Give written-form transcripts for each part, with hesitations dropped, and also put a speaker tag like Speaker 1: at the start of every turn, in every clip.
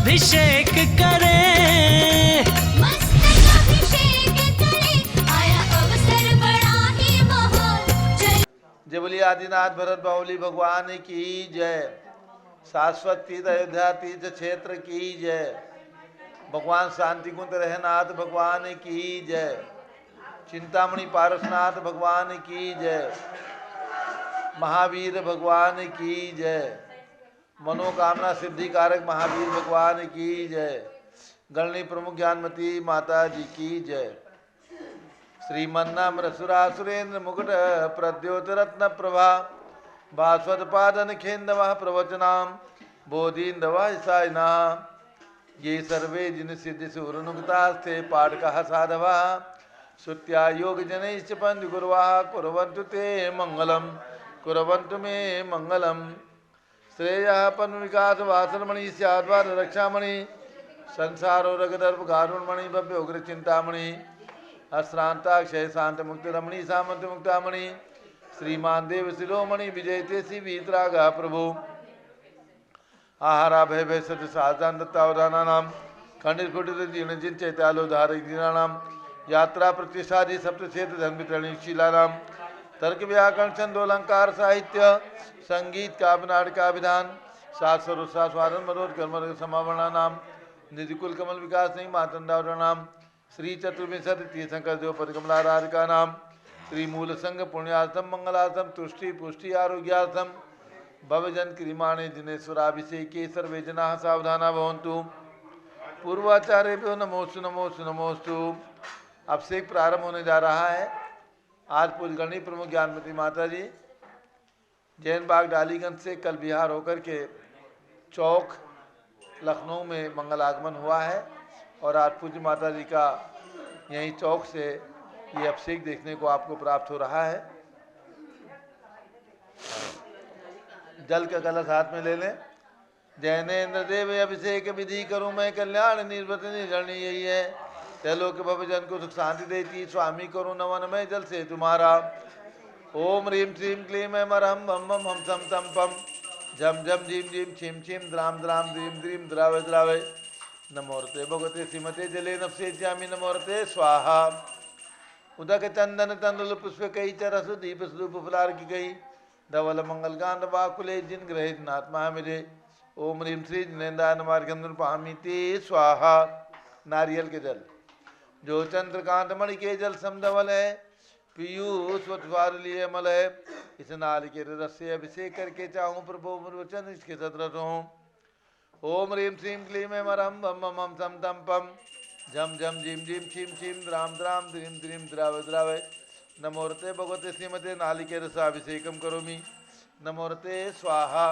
Speaker 1: अभिषेक करें,
Speaker 2: मस्तक अभिषेक करें, आया अवसर बड़ा ही महान।
Speaker 3: जय बोलिए आदिनाथ भरत बाहुली भगवान की जय। शाश्वत तीर्थ अयोध्या तीर्थ क्षेत्र की जय। भगवान शांति कुंज रहनाथ भगवान की जय। चिंतामणि पारसनाथ भगवान की जय। महावीर भगवान की जय। मनोकामना सिद्धि कारक महावीर भगवान की जय। गणनी प्रमुख ज्ञानमती माता जी की जय। श्रीमन्नाम रसुरासुरेन्द्र मुकुट प्रद्योतरत्न प्रभा भास्वत पादन खेन्दव प्रवचनाम बोधीन्दव सायना ये सर्वे जिन सिद्धि सुरनुक्तास्ते पाठकः साधवः श्रुत्या योग जनैश्च पंच गुरुवाः कुर्वन्तु ते मंगलम कुर्वन्तु मे मंगलम। श्रेयः पन्नु विकास वासनमणि स्याद्वार रक्षामणि संसारो रगदर्भ कारुणमणि भव्य उग्र चिंतामणि अश्रांता क्षय शांत मुक्त रमणी सामंत मुक्तामणि श्रीमान देव शिरोमणि विजयते सी वीतरागा प्रभु आहारा भय भय सत्य साधान दत्तावधाना नाम खंडित फुटित जीर्ण जिन चैत्यालो धारक दीनानाम यात्रा प्रतिष्ठादि सप्त क्षेत्र धर्म वितरणी शीला नाम तर्क व्याकरण छंद अलंकार साहित्य संगीत काव्य नाटक का विधान शास्त्र स्वादन मनोज कर्म समावरणा नाम निधिकुल कमल विकास सिंह मातंडावरण नाम श्री चतुर्विंशति तीर्थंकर देव पदकमला राधिका नाम श्री मूल संघ पुण्यार्थम मंगलार्थम तुष्टि पुष्टि आरोग्यार्थम भवजन क्रिमाणे जिनेश्वराभिषेके सर्वे जना सावधाना भवन्तु। पूर्वाचार्य नमोस्तु नमोस्तु नमोस्तु। अभिषेक प्रारंभ होने जा रहा है। आज पुलगणी प्रमुख ज्ञानमती माता जी जैन बाग डालीगंज से कल बिहार होकर के चौक लखनऊ में मंगल आगमन हुआ है और आज पूज्य माता जी का यहीं चौक से ये अभिषेक देखने को आपको प्राप्त हो रहा है। जल का कलश हाथ में ले लें। जैनेन्द्र देव अभिषेक विधि करूं मैं कल्याण निर्वृत निर्णय यही है त्रिलोक भवजन को सुख शांति देती स्वामी करूं नवन में जल से तुम्हारा। ओम ह्रीम श्रीम क्लीम मरहम बम बम हम सम तम पम झम झम झीम झीम छिम छिम द्राम द्राम द्रीम द्रीम द्रावे द्रावे नमोरते भगवते श्रीमते जले नफसे ज्यामी नमोरते स्वाहा। उदक चंदन तंदुल पुष्प कई चरस दीप स्वरूप फुलार की गई धवल मंगल गांध वाकुले जिन ग्रहित नात्मा मेरे। ओम ह्रीम श्री जिनेन्द्राय नमार्गंधन पामिते स्वाहा। नारियल के जल जो चंद्रकांत मणि के जल समधवल है पीयूष वत्वार लिए अमल है इस नाल के रस से अभिषेक करके चाहूँ प्रभु वचन इसके सदरस हूँ। ओम ह्रीम श्रीम क्लीम मरम बम बम हम सम तम पम झम झम झीम झीम छिम छिम द्राम द्राम द्रीम द्रीम द्रावे द्रावे नमोरते भगवते श्रीमते नालिके रसाभिषेकम करोमि नमोरते स्वाहा।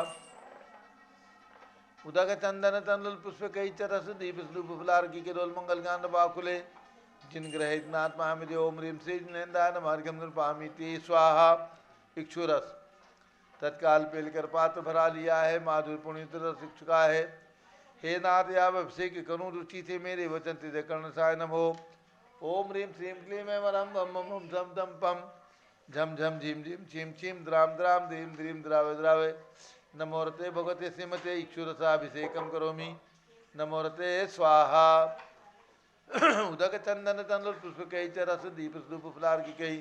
Speaker 3: उदक चंदन तंदुल पुष्प कई चरस दीप स्वरूप फुलार की केरोल मंगल गांध बाकुले जिन ग्रहित नाथ महामिदे। ओम ह्रीम श्री जिनेन्द्राय नमार्गंधन पामिते स्वाहा। इक्षुरस तत्काल पेलकर पात्र भरा लिया है माधुर पुण्य रस चुका है। हे नाथ याव अभिषेक करूँ रुचि से मेरे वचन हृदय कर्ण साय नमो। ओम ह्रीम श्रीम क्लीम वरम बम बम हम झम झम पम झम झम झीम झीम छिम छिम द्राम द्राम द्रीम द्रीम द्रावे द्रावे नमोरते भगवते श्रीमते इक्षुरसाभिषेकम करोमि नमोरते स्वाहा। उदक चंदन तंदुल पुष्प कई चरस दीप स्वरूप फुलार की कई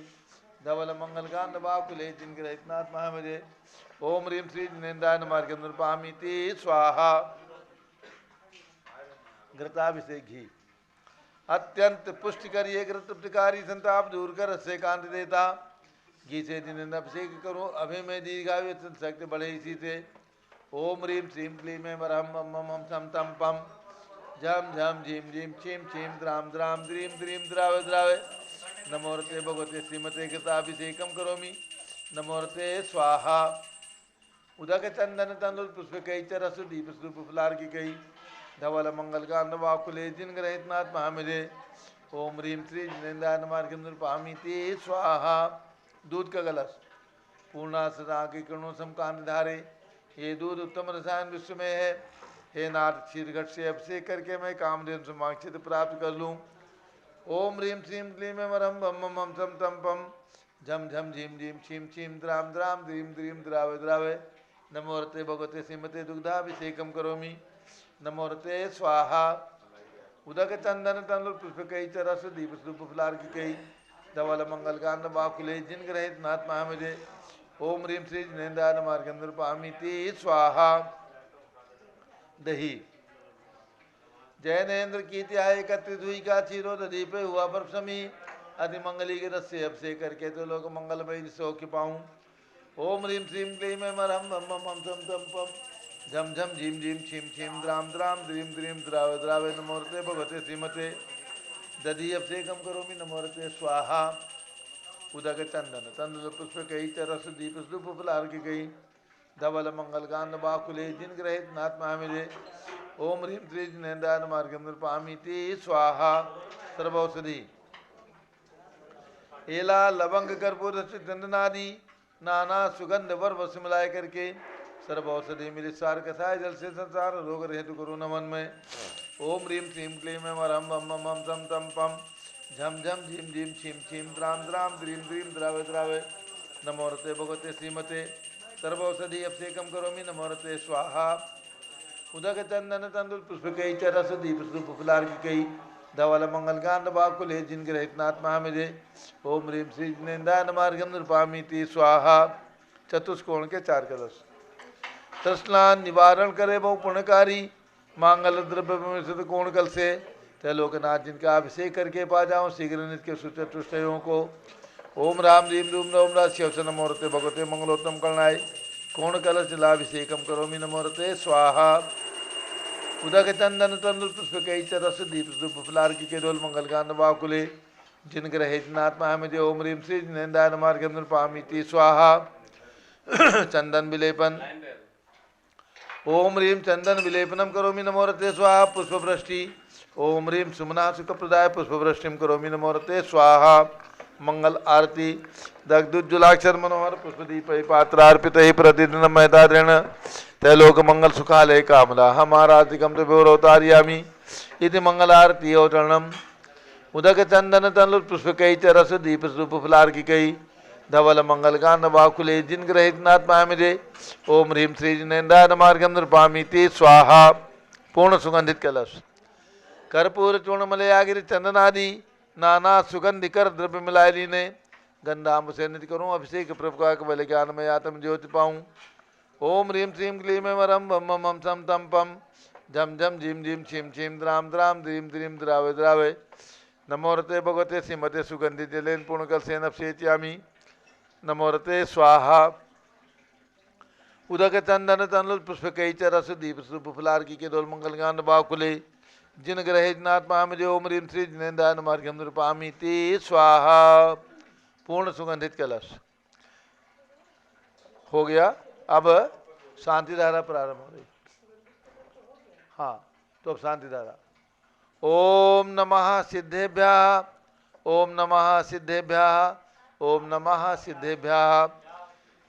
Speaker 3: धवल मंगल गांध बाकुले जिन ग्रहित नाथ महामजे। ओम ह्रीम श्री जिनेन्द्राय नमार्गंधन पामिते स्वाहा। घृताभिषेक घी अत्यंत पुष्टिकर ये घृत तृप्तिकारी संताप दूर कर रस से कांति देता घी से जिनेन्द्र अभिषेक करो अभय में दीर्घायु शक्ति बढ़े इसी से। ओम ह्रीम श्रीम क्लीम मरहम बम बम हम सम तम पम झम झम झीम झीम छिम छिम द्राम द्राम द्रीम द्रीम द्रावे द्रावे नमोरते भगवते श्रीमते कृताभिषेकम करोमि नमोरते स्वाहा। उदक चंदन तंदुल पुष्प कई चरस दीप स्वरूप फुलार की कई धवल मंगल गांध वाकुले जिन ग्रहित नाथ महामिदे। ओम ह्रीम श्री जिनेन्द्राय नमार्गंधन पामिते स्वाहा। दूध का कलश पूर्णासदा के किरणों समकांत धारे ये दूध उत्तम रसायन विश्व में है। हे नाथ क्षीर घट से अभिषेक करके मैं कामधेनु समाक्षित प्राप्त कर लूँ। ओम ह्रीम श्रीम क्लीम वरम बम बम हम सम तम पम झम झम झीम झीम छिम छिम द्राम द्राम द्रीम द्रीम द्रावे द्रावे नमोरते भगवते श्रीमते दुग्धाभिषेकम करोमि नमोरते स्वाहा उदक चंदन तंडुल पुष्प कई चरस दीप सूप फुलार की कई धवल मंगल कांड बाकुले जिन ग्रहित नाथ महामिजे ओम ह्रीम श्री जिनेन्द्राय मार्गेंद्र पामिति स्वाहा दही जैनेन्द्र कीर्ति आय एकत्रित हुई का चीरो दीप हुआ बर्फमी अति मंगली के रस से अब से करके तो लोग मंगलमय सौख्य पाऊं ओम ह्रीम श्रीम क्लीम मरम मम मम सम तम पम झम झम झीम झीम छीम छीम द्राम द्राम द्रीम द्रीम द्राव द्रावे नमोरते भगवते श्रीमते दधी अब से कम करोमि नमोरते स्वाहा उदक चंदन तंदुल पुष्प कई चरस दीप सुप फुलार की गई धवल मंगल कांड बाकुले जिन ग्रहित नाथ महामिजे ओम ह्रीम श्री जिनेन्द्राय मार्गेंद्र पामिति स्वाहा सर्वौषधि एला लवंग कर्पूर चंदनादि नाना सुगंध वर्व से मिलाए करके सर्वौषधि मिली सार कथाय जल से संसार रोग रहित गुरु नमन में ओम ह्रीम श्रीम क्लीम मरम मम मम तम तम पम झम झम झीम झीम छीम छीम द्राम द्राम द्रीम द्रीम द्रावे द्रावे नमोरते भगवते श्रीमते सर्वौषधि अभिषेकम करोमि नमोरते स्वाहा उदक चंदन तंदुल पुष्प कई चरस दीप सूप फुलार की कई धवल मंगल कांड बाकुले जिन ग्रहित नाथ महामिजे ओम ह्रीम श्री जिनेन्द्राय मार्गम नृपामिति स्वाहा चतुष्कोण के 4 कलश तृष्णान निवारण करे बहु पुण्यकारी मांगल द्रव्य में कोण कल से त्रैलोकनाथ जिनका अभिषेक करके पा जाऊं शीघ्र नित्य के सुचतुष्टयों को ओम राम रीम रूम ओम राम शिव नमोरते भगवते मंगलोत्तम करणाय कोण कलश जलाभिषेकम करोमि नमोरते स्वाहा उदक चंदन तंदुल पुष्प कई चरस दीप सुप फुलार की केवल मंगल कांड बाकुले जिन ग्रहित नाथ महामिजे ओम ह्रीम श्री जिनेन्द्राय मार्गम नृपामिति स्वाहा चंदन विलेपन ओम ह्रीम चंदन विलेपनम करोमि नमोरते स्वाहा पुष्पवृष्टि ओम ह्रीम सुमना सुख प्रदाय पुष्पवृष्टिम करोमि नमोरते स्वाहा मंगल आरती दग्धुज्ज्वलाक्षर मनोहर पुष्पदीप पात्रार्पित ही प्रतिदिन महतादृण तैलोक मंगल सुखालय कामला हमारातिकम विवरोतार्यामी इति मंगल आरती औचरणम उदक चंदन तंडुल पुष्प कई चरस दीप सूप फुलार की कई धवल मंगल कांड बाकुले जिन ग्रहित नाथ महामिजे ओम ह्रीम श्री जिनेन्द्राय मार्गम नृपामिति स्वाहा पूर्ण सुगंधित कलश कर्पूर चूर्णमलयागिरि चंदनादि नाना सुगंधिकर द्रव्य मिलाए लीने गंधाम से नित्य करूँ अभिषेक प्रभु का बल ज्ञान में आत्म ज्योति पाऊँ ओम ह्रीम श्रीम क्लीम मरम मम मम सम तम पम झम झम झीम झीम छीम छीम द्राम द्राम द्रीम द्रीम द्रावे द्रावे नमोरते भगवते श्रीमते सुगंधित जलेन पूर्णकल सेन अभिषेच्यामि नमोरते स्वाहा उदक चंदन तंडुल पुष्प कई चरस दीप सूप फुलार की केवल मंगल कांड बाकुले जिन ग्रहित नाथ महामिजे ओम ह्रीम श्री जिनेन्द्राय मार्गम नृपामिति स्वाहा पूर्ण सुगंधित कलश हो गया। अब शांति धारा प्रारंभ हो रही। हाँ तो अब शांति धारा ओम नमः सिद्धेभ्यः ओम नमः सिद्धेभ्यः ओम नमः सिद्धेभ्यः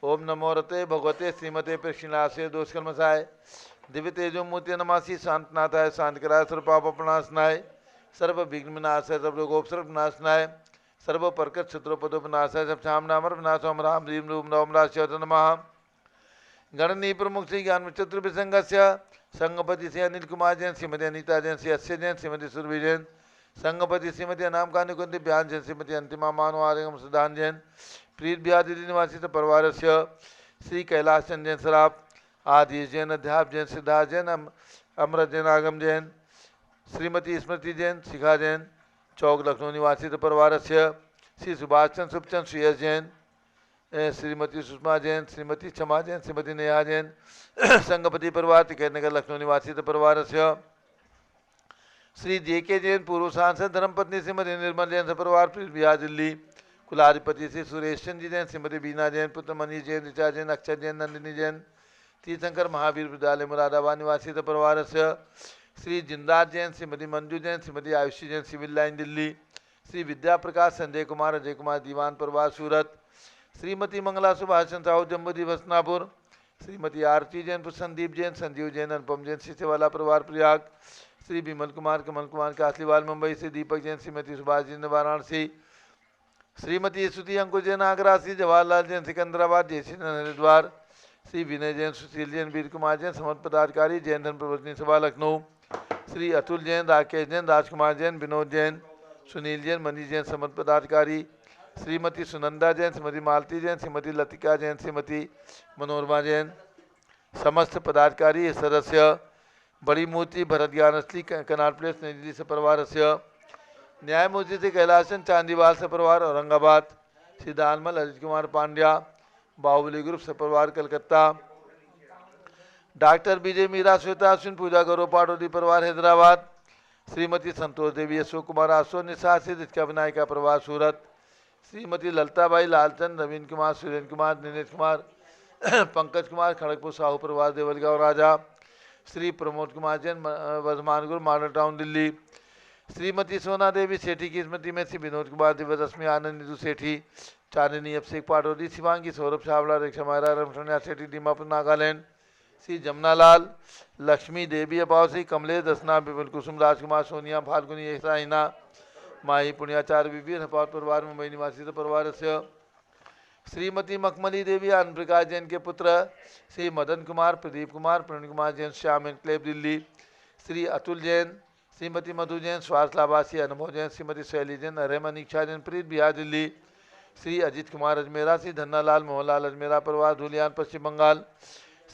Speaker 3: ओम नमोरते भगवते श्रीमते प्रक्षिणासे दोषकर्मसाय दिव्य तेजो मूर्ति नमासी शांतनाथाय शांतिकराय सर्व पाप प्रणाशनाय सर्व विघ्न विनाशाय सर्व रोगोपसर्ग विनाशनाय सर्व परकट क्षत्रोपदो विनाशाय सब श्याम नामर विनाश ओम राम ह्रीम रूम नवम राशिव नमः गणनी प्रमुख श्री ज्ञान चतुर्भिसंग संगपति से अनिल कुमार जैन श्रीमती अनिता जैन श्री अस्य जैन श्रीमती सुरभि जैन संगपति श्रीमती अनाम कानी कुंती ब्यान जैन श्रीमती अंतिमा मानव आर्यम सुधान जैन प्रीत ब्यादि निवासी परिवार से श्री कैलाश चंद जैन सराफ आदि जैन अध्याप जैन सिद्धार्थ जैन अमृत जैन आगम जैन श्रीमती स्मृति जैन शिखा जैन चौक लखनऊ निवासी परिवार से श्री सुभाष चंद्र सुखचंद सुयस जैन श्रीमती सुषमा जैन श्रीमती क्षमा जैन श्रीमती नेहा जैन संगपति परिवार टिकैत नगर लखनऊ निवासी परिवार से श्री जे.के. जैन पूर्व सांसद धर्मपत्नी श्रीमती निर्मल जैन परिवार बिहार दिल्ली कुलाधिपति श्री सुरेश चंद जी जैन श्रीमती बीना जैन पुत्र मनीष जैन ऋचा जैन अक्षर जैन नंदिनी जैन तीर्थंकर महावीर विद्यालय मुरादाबाद निवासी परिवार से श्री जिंदार जैन श्रीमती मंजू जैन श्रीमती आयुषी जैन सिविल लाइन दिल्ली श्री विद्या प्रकाश संजय कुमार अजय कुमार दीवान परिवार सूरत श्रीमती मंगला सुभाष चंद्र साहू जम्मू दिवसनापुर श्रीमती आरती जैन संदीप जैन संजीव जैन अनुपम जैन सिसेवाला परिवार प्रयाग श्री विमल कुमार कमल कुमार कासलीवाल मुंबई से दीपक जैन श्रीमती सुभाष जैन वाराणसी श्रीमती स्तुति अंकुर जैन आगरा श्री जवाहरलाल जैन सिकंदराबाद जयसिंह हरिद्वार श्री विनय जैन, सुशील जैन, वीर कुमार जैन समस्त पदाधिकारी, जैन धर्म प्रवर्तनी सभा लखनऊ। श्री अतुल जैन, राकेश जैन, राजकुमार जैन, विनोद जैन, सुनील जैन, मनीष जैन समस्त पदाधिकारी, श्रीमती सुनंदा जैन, श्रीमती मालती जैन, श्रीमती लतिका जैन, श्रीमती मनोरमा जैन समस्त पदाधिकारी सदस्य। बड़ी मूर्ति भरत ज्ञान असली कनाट प्लेस नई दिल्ली से परिवार से। न्यायमूर्ति श्री कैलासन चांदीवाल से परिवार औरंगाबाद। श्री दानमल अजित कुमार पांड्या बाहुबली ग्रुप से परिवार कलकत्ता। डॉक्टर विजय मीरा श्वेता अश्विन पूजा गौरव पाटोदी परिवार हैदराबाद। श्रीमती संतोष देवी अशोक कुमार आसो निशा से रिचका विनायका परिवार सूरत। श्रीमती ललताबाई लालचंद नवीन कुमार सुरेंद्र कुमार दिनेश कुमार पंकज कुमार खड़गपुर साहू परिवार देवलगांव राजा। श्री प्रमोद कुमार जैन वर्धमान गुरु मॉडल टाउन दिल्ली। श्रीमती सोना देवी सेठी की स्मृति में श्री विनोद कुमार दिवस रश्मि आनंद निधु सेठी चांदनी अभिषेक पाटोदी शिवांगी सौरभ छावड़ा रेखा मायरा रमसोनिया सेठी दीमापुर नागालैंड। श्री जमुनालाल लक्ष्मी देवी अपाव श्री कमलेश दसना विपुल कुसुम राजकुमार सोनिया फाल्गुनी हिना माही पुण्याचार्य बीबी हपावत परिवार मुंबई निवासी परिवार से। श्रीमती मखमली देवी आनंद प्रकाश जैन के पुत्र श्री मदन कुमार प्रदीप कुमार प्रवीण कुमार जैन श्याम एनक्लेव दिल्ली। श्री अतुल जैन, श्रीमती मधु जैन स्वास्थ्य लाभासी अनुभव जैन, श्रीमती शैली जैन अरेम अनीक्षा जैन प्रीत बिहार दिल्ली। श्री अजित कुमार अजमेरा, श्री धन्नालाल मोहनलाल अजमेरा परिवार धुलियान पश्चिम बंगाल।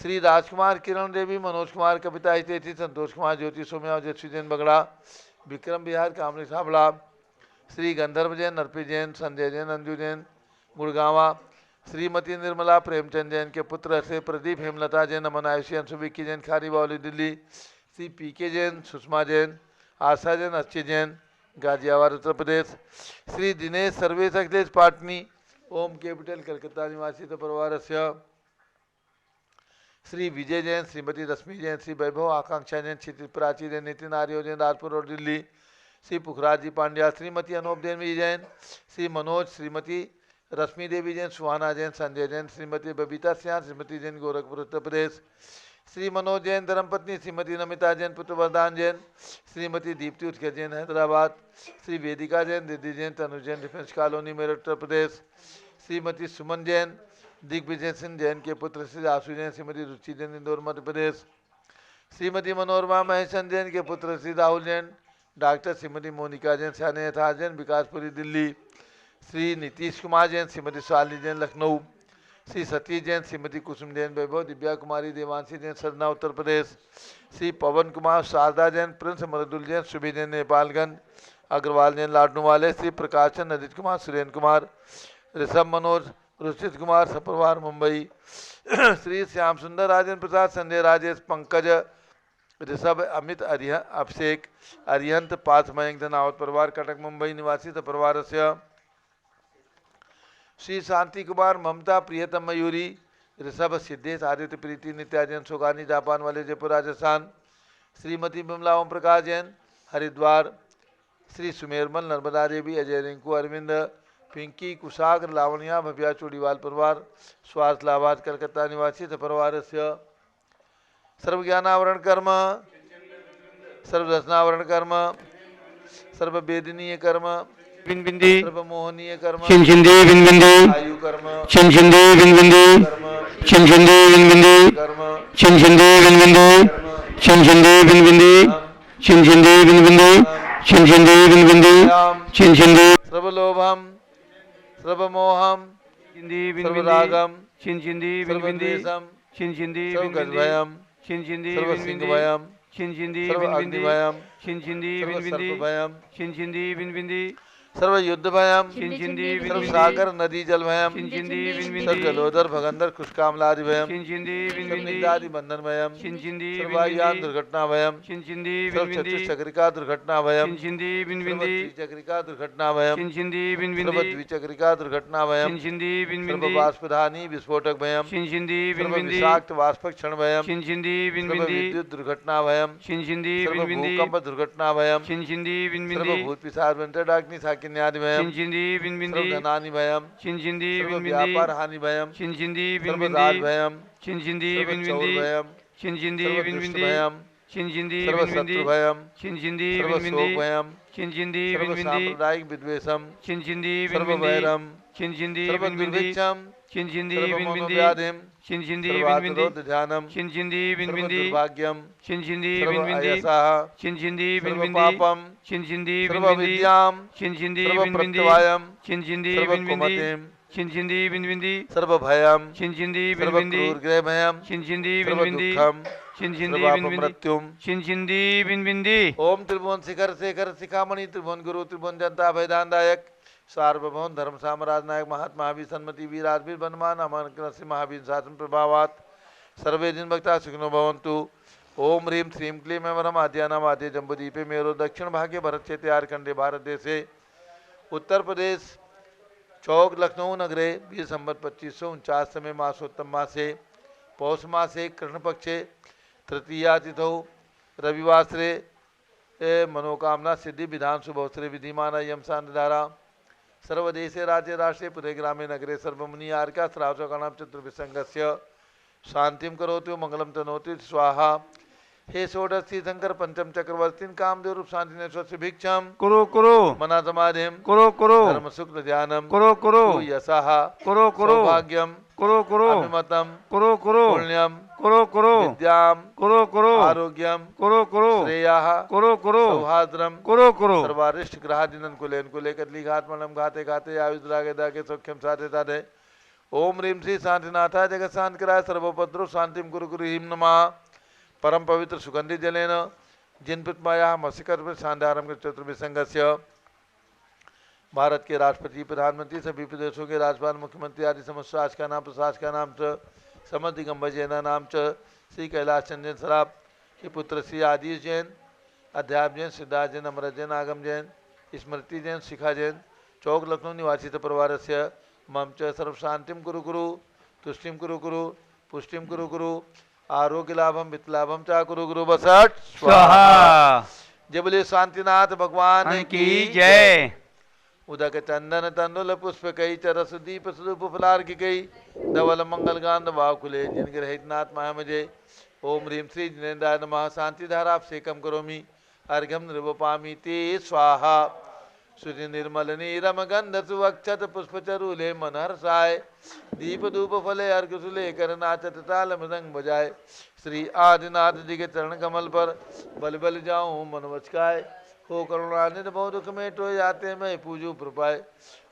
Speaker 3: श्री राजकुमार किरण देवी मनोज कुमार कविता हितेठी संतोष कुमार ज्योति सोम्या जयश्री जैन बगड़ा विक्रम बिहार कामरी साबड़ा। श्री गंधर्व जैन अर्पित जैन संजय जैन अंजू जैन गुड़गावा। श्रीमती निर्मला प्रेमचंद जैन के पुत्र से प्रदीप हेमलता जैन अमन आयुषी अंशु विक्की जैन खारी बावली दिल्ली। श्री पीके जैन सुषमा जैन आशा जैन अच्छी जैन गाजियाबाद उत्तर प्रदेश। श्री दिनेश सर्वेश अखिलेश पाटनी ओम कैपिटल कलकत्ता निवासी परिवार से। श्री विजय जैन, श्रीमती रश्मि जैन, श्री वैभव आकांक्षा जैन, श्री प्राची जैन, नितिन आर्यो जैन राजपुर और दिल्ली। श्री पुखराज जी पांड्या, श्रीमती अनूप देवी जैन, श्री मनोज, श्रीमती रश्मि देवी जैन, सुहाना जैन, संजय जैन, श्रीमती बबीता सिंह, श्रीमती जैन गोरखपुर उत्तर प्रदेश। श्री मनोज जैन धर्मपत्नी, श्रीमती नमिता जैन पुत्र वरदान जैन, श्रीमती दीप्ति उत्कर जैन हैदराबाद। श्री वेदिका जैन, दीदी जैन, तनु जैन डिफेंस कॉलोनी मेरठ उत्तर प्रदेश। श्रीमती सुमन जैन दिग्विजय सिंह जैन के पुत्र श्री आशु जैन, श्रीमती रुचि जैन इंदौर मध्य प्रदेश। श्रीमती मनोरमा महेशन जैन के पुत्र श्री राहुल जैन डॉक्टर, श्रीमती मोनिका जैन सैन्य यथार्थ जैन विकासपुरी दिल्ली। श्री नीतीश कुमार जैन, श्रीमती शालिनी जैन लखनऊ। श्री सतीश जैन, श्रीमती कुसुम जैन वैभव, दिव्या कुमारी देवांशी जैन सदना उत्तर प्रदेश। श्री पवन कुमार शारदा जैन, प्रिंस मरदुल जैन, सुबी जैन नेपालगंज, अग्रवाल जैन लाडनू वाले। श्री प्रकाशन अजित कुमार, सुरेंद्र कुमार, ऋषभ मनोज, रुचित कुमार सपरिवार मुंबई। श्री श्याम सुंदर राजेंद्र प्रसाद, संजय राजेश, पंकज, ऋषभ, अमित, अभिषेक, अरिहंत, पार्थ मयंक धनावत परिवार कटक मुंबई निवासी परिवार से। श्री शांति कुमार, ममता, प्रियतम मयूरी, ऋषभ, सिद्धेश, आदित्य, प्रीति, नित्या जैन सोगानी जापान वाले जयपुर राजस्थान। श्रीमती बिमला ओम प्रकाश जैन हरिद्वार। श्री सुमेरमल, नर्मदा देवी, अजय रिंकू, अरविंद, पिंकी, कुशाग्र, लावण्या, भव्या चूड़ीवाल परिवार स्वास्थ्य लाभार्थ कलकत्ता निवासी परिवार से। सर्वज्ञानावरण कर्म, सर्वदर्शनावरण कर्म, सर्ववेदनीय कर्म,
Speaker 4: बिंबिंदी
Speaker 3: सर्वमोहनीय कर्म,
Speaker 4: छिंछिंदी बिंबिंदी
Speaker 3: आयु कर्म,
Speaker 4: छिंछिंदी बिंबिंदी
Speaker 3: कर्म,
Speaker 4: छिंछिंदी बिंबिंदी
Speaker 3: कर्म,
Speaker 4: छिंछिंदी बिंबिंदी छिंछिंदी बिंबिंदी छिंछिंदी बिंबिंदी छिंछिंदी बिंबिंदी छिंछिंदी
Speaker 3: सर्वलोभम, सर्वमोहम,
Speaker 4: छिंछिंदी बिंबिंदी
Speaker 3: सर्वरागम,
Speaker 4: छिंछिंदी बिंबिंदी
Speaker 3: सर्वद्वेषम,
Speaker 4: छिंछिंदी बिंबिंदी
Speaker 3: सर्वगद्भयम,
Speaker 4: छिंछिंदी बिंबिंदी
Speaker 3: सर्वसिंहभयम,
Speaker 4: छिंछिंदी बिंबिंदी
Speaker 3: सर्वअग्निभयम,
Speaker 4: छिंछिंदी बिंबिंदी
Speaker 3: सर्वसर्पभयम,
Speaker 4: छिंछिंदी बिंबिंदी
Speaker 3: सर्वयुद्धभयम,
Speaker 4: छिंछिंदी बिंबिंदी
Speaker 3: सर्वसागर नदी जलभयम,
Speaker 4: छिंछिंदी बिंबिंदी
Speaker 3: सर्वजलोदर भगंदर खुशकामलादिभयम,
Speaker 4: छिंछिंदी बिंबिंदी
Speaker 3: सर्वनिंदादि बंधनभयम,
Speaker 4: छिंछिंदी
Speaker 3: सर्वयान
Speaker 4: बिंबिंदी
Speaker 3: दुर्घटनाभयम,
Speaker 4: छिंछिंदी बिंबिंदी
Speaker 3: सर्वचतुश्चक्रिका दुर्घटनाभयम,
Speaker 4: छिंछिंदी बिंबिंदी
Speaker 3: सर्वद्विचक्रिका दुर्घटनाभयम,
Speaker 4: छिंछिंदी बिंबिंदी
Speaker 3: सर्वद्विचक्रिका दुर्घटनाभयम,
Speaker 4: छिंछिंदी बिंबिंदी
Speaker 3: सर्वबाष्पधानी विस्फोटक भयम,
Speaker 4: छिंछिंदी बिंबिंदी
Speaker 3: सर्वविषाक्त वाष्पक्षण भयम,
Speaker 4: छिंछिंदी बिंबिंदी
Speaker 3: सर्वविद्युत दुर्घटनाभयम,
Speaker 4: छिंछिंदी बिंबिंदी
Speaker 3: सर्वभूकंप दुर्घटनाभयम,
Speaker 4: छिंछिंदी बिंबिंदी
Speaker 3: सर्वभूत पिशाच व्यंतडाग्नि साकिन्यादिभयम,
Speaker 4: छिंछिंदी बिंबिंदी
Speaker 3: सर्वधनानि भयम,
Speaker 4: छिंछिंदी बिंबिंदी
Speaker 3: सर्वव्यापार हानि भयम,
Speaker 4: छिंछिंदी
Speaker 3: सर्वदार
Speaker 4: बिंबिंदी
Speaker 3: भयम,
Speaker 4: छिंछिंदी बिंबिंदी
Speaker 3: सर्वचौर भयम,
Speaker 4: छिंछिंदी बिंबिंदी
Speaker 3: भयम,
Speaker 4: छिंछिंदी बिंबिंदी
Speaker 3: सर्वशत्रु भयम,
Speaker 4: छिंछिंदी
Speaker 3: सर्वशोक
Speaker 4: बिंबिंदी
Speaker 3: भयम,
Speaker 4: छिंछिंदी बिंबिंदी
Speaker 3: सर्वसांप्रदायिक विद्वेषम,
Speaker 4: छिंछिंदी बिंबिंदी
Speaker 3: सर्ववैरम,
Speaker 4: छिंछिंदी बिंबिंदी
Speaker 3: सर्वदुर्भिक्षम,
Speaker 4: चिंचिंदी बिनबिंदी
Speaker 3: सर्वमनोव्याधिं
Speaker 4: चिंचिंदी बिनबिंदी
Speaker 3: सर्वातुरोध्यानं
Speaker 4: चिंचिंदी बिनबिंदी
Speaker 3: सर्वदुर्भाग्यं
Speaker 4: चिंचिंदी
Speaker 3: सर्व
Speaker 4: बिनबिंदी
Speaker 3: अयसः
Speaker 4: चिंचिंदी
Speaker 3: सर्व
Speaker 4: बिनबिंदी
Speaker 3: पापम
Speaker 4: चिंचिंदी बिनबिंदी
Speaker 3: सर्वविद्यां
Speaker 4: चिंचिंदी बिनबिंदी
Speaker 3: सर्वप्रत्यवायं
Speaker 4: चिंचिंदी बिनबिंदी
Speaker 3: सर्वकुमतिं
Speaker 4: चिंचिंदी बिनबिंदी
Speaker 3: सर्वभयं
Speaker 4: चिंचिंदी बिनबिंदी
Speaker 3: सर्वक्रूरग्रहभयं
Speaker 4: चिंचिंदी बिनबिंदी
Speaker 3: सर्वदुःखं
Speaker 4: चिंचिंदी बिनबिंदी
Speaker 3: सर्वापमृत्युं
Speaker 4: चिंचिंदी बिनबिंदी
Speaker 3: ओम त्रिभुवन शिखर शेखर शिखामणि त्रिभुवन गुरु त्रिभुवन जनता भयदानदायक सार्वभौम धर्म साम्राज्य नायक महात्मा महावीर सन्मति वीराजवीर बनमान अमन कृष्ण महावीर शासन प्रभावात सर्वे दिन भक्ता सुखिनो भवन्तु। ओम ह्रीं श्रीं क्लीं एवं आद्यानाम आद्य जम्बुदीपे मेरो दक्षिण भागे भरत क्षेत्रे आर्खंडे भारत देशे उत्तर प्रदेश चौक लखनऊ नगरे 20 संवत 2549 समय मासोत्तम मासे पौष मासे कृष्ण पक्षे तृतीया तिथौ रविवासरे मनोकामना सिद्धि विधान शुभवसरे विधिमान यम शांतिधारा सर्वदेशे राज्य राष्ट्रे पुरे ग्रामे नगरे सर्वमुनि आर्का श्रावकाणां चतुर्विसंगस्य शांतिं करोतु मंगलम तनोतु स्वाहा। हे षोडशी शंकर पंचम चक्रवर्तीन कामदेव रूप शांति ने स्वस्य भिक्षम
Speaker 4: कुरु कुरु
Speaker 3: मना समाधिम
Speaker 4: कुरु कुरु
Speaker 3: धर्म शुक्ल ध्यानम
Speaker 4: कुरु कुरु
Speaker 3: यशः
Speaker 4: कुरु कुरु
Speaker 3: सौभाग्यम
Speaker 4: कुरु कुरु
Speaker 3: अभिमतम
Speaker 4: कुरु कुरु
Speaker 3: पुण्यम
Speaker 4: कुरु कुरु
Speaker 3: विद्याम
Speaker 4: कुरु कुरु
Speaker 3: आरोग्यम
Speaker 4: कुरु कुरु
Speaker 3: श्रेयः
Speaker 4: कुरु कुरु
Speaker 3: सौहार्द्रम
Speaker 4: कुरु कुरु
Speaker 3: सर्वारिष्ट ग्रहादिनन कुलेन कुले कदली घात मलम घाते घाते आयुष रागे दागे सौख्यम साधे साधे ओम ह्रीं श्री शांतिनाथाय जगत शांतिकराय सर्वोपद्रव शांतिम गुरु गुरु ह्रीं नमः। परम पवित्र सुगंधि जलेन जिन पितमाया मसिकर शानदारम के चतुर्विसंगस्य भारत के राष्ट्रपति प्रधानमंत्री सभी प्रदेशों के राज्यपाल मुख्यमंत्री आदि समस्त शासक नाम प्रशासक नाम च समस्त दिगंबर जैन नाम च श्री कैलाश चंद्र सराफ के पुत्र श्री आदिश जैन अध्यात्म जैन सिद्धार्थ जैन अमृत जैन आगम जैन स्मृति जैन शिखा जैन चौक लखनऊ निवासित परिवार से मम च सर्व शांतिम कुरु कुरु तुष्टिम कुरु कुरु पुष्टिम कुरु कुरु आरोग्य लाभम वित्त लाभम चा कुरु गुरु बसठ
Speaker 4: स्वाहा।
Speaker 3: जय बोले शांतिनाथ भगवान
Speaker 4: की जय।
Speaker 3: उदक चंदन तंदुल पुष्प कई चरस दीप स्वरूप फलार की कई धवल मंगल गांध वाकुले जिन ग्रहित नाथ महामजे ओम ह्रीं श्री जिनेन्द्राय नमः शांति धारा सेकम करोमि अर्घ्यम निर्वपामि ते स्वाहा। श्रुति निर्मल नीरम गंध सुवक्षत पुष्पचरूले मनहर्षाय दीप धूप फले अर्घ सुले कर नाचत ताल मृदंग बजाए श्री आदिनाथ जी के चरण कमल पर बल बल जाऊं मन बचकाए हो करुणानिध बहु दुख में टोए जाते मैं पूजू प्रपाए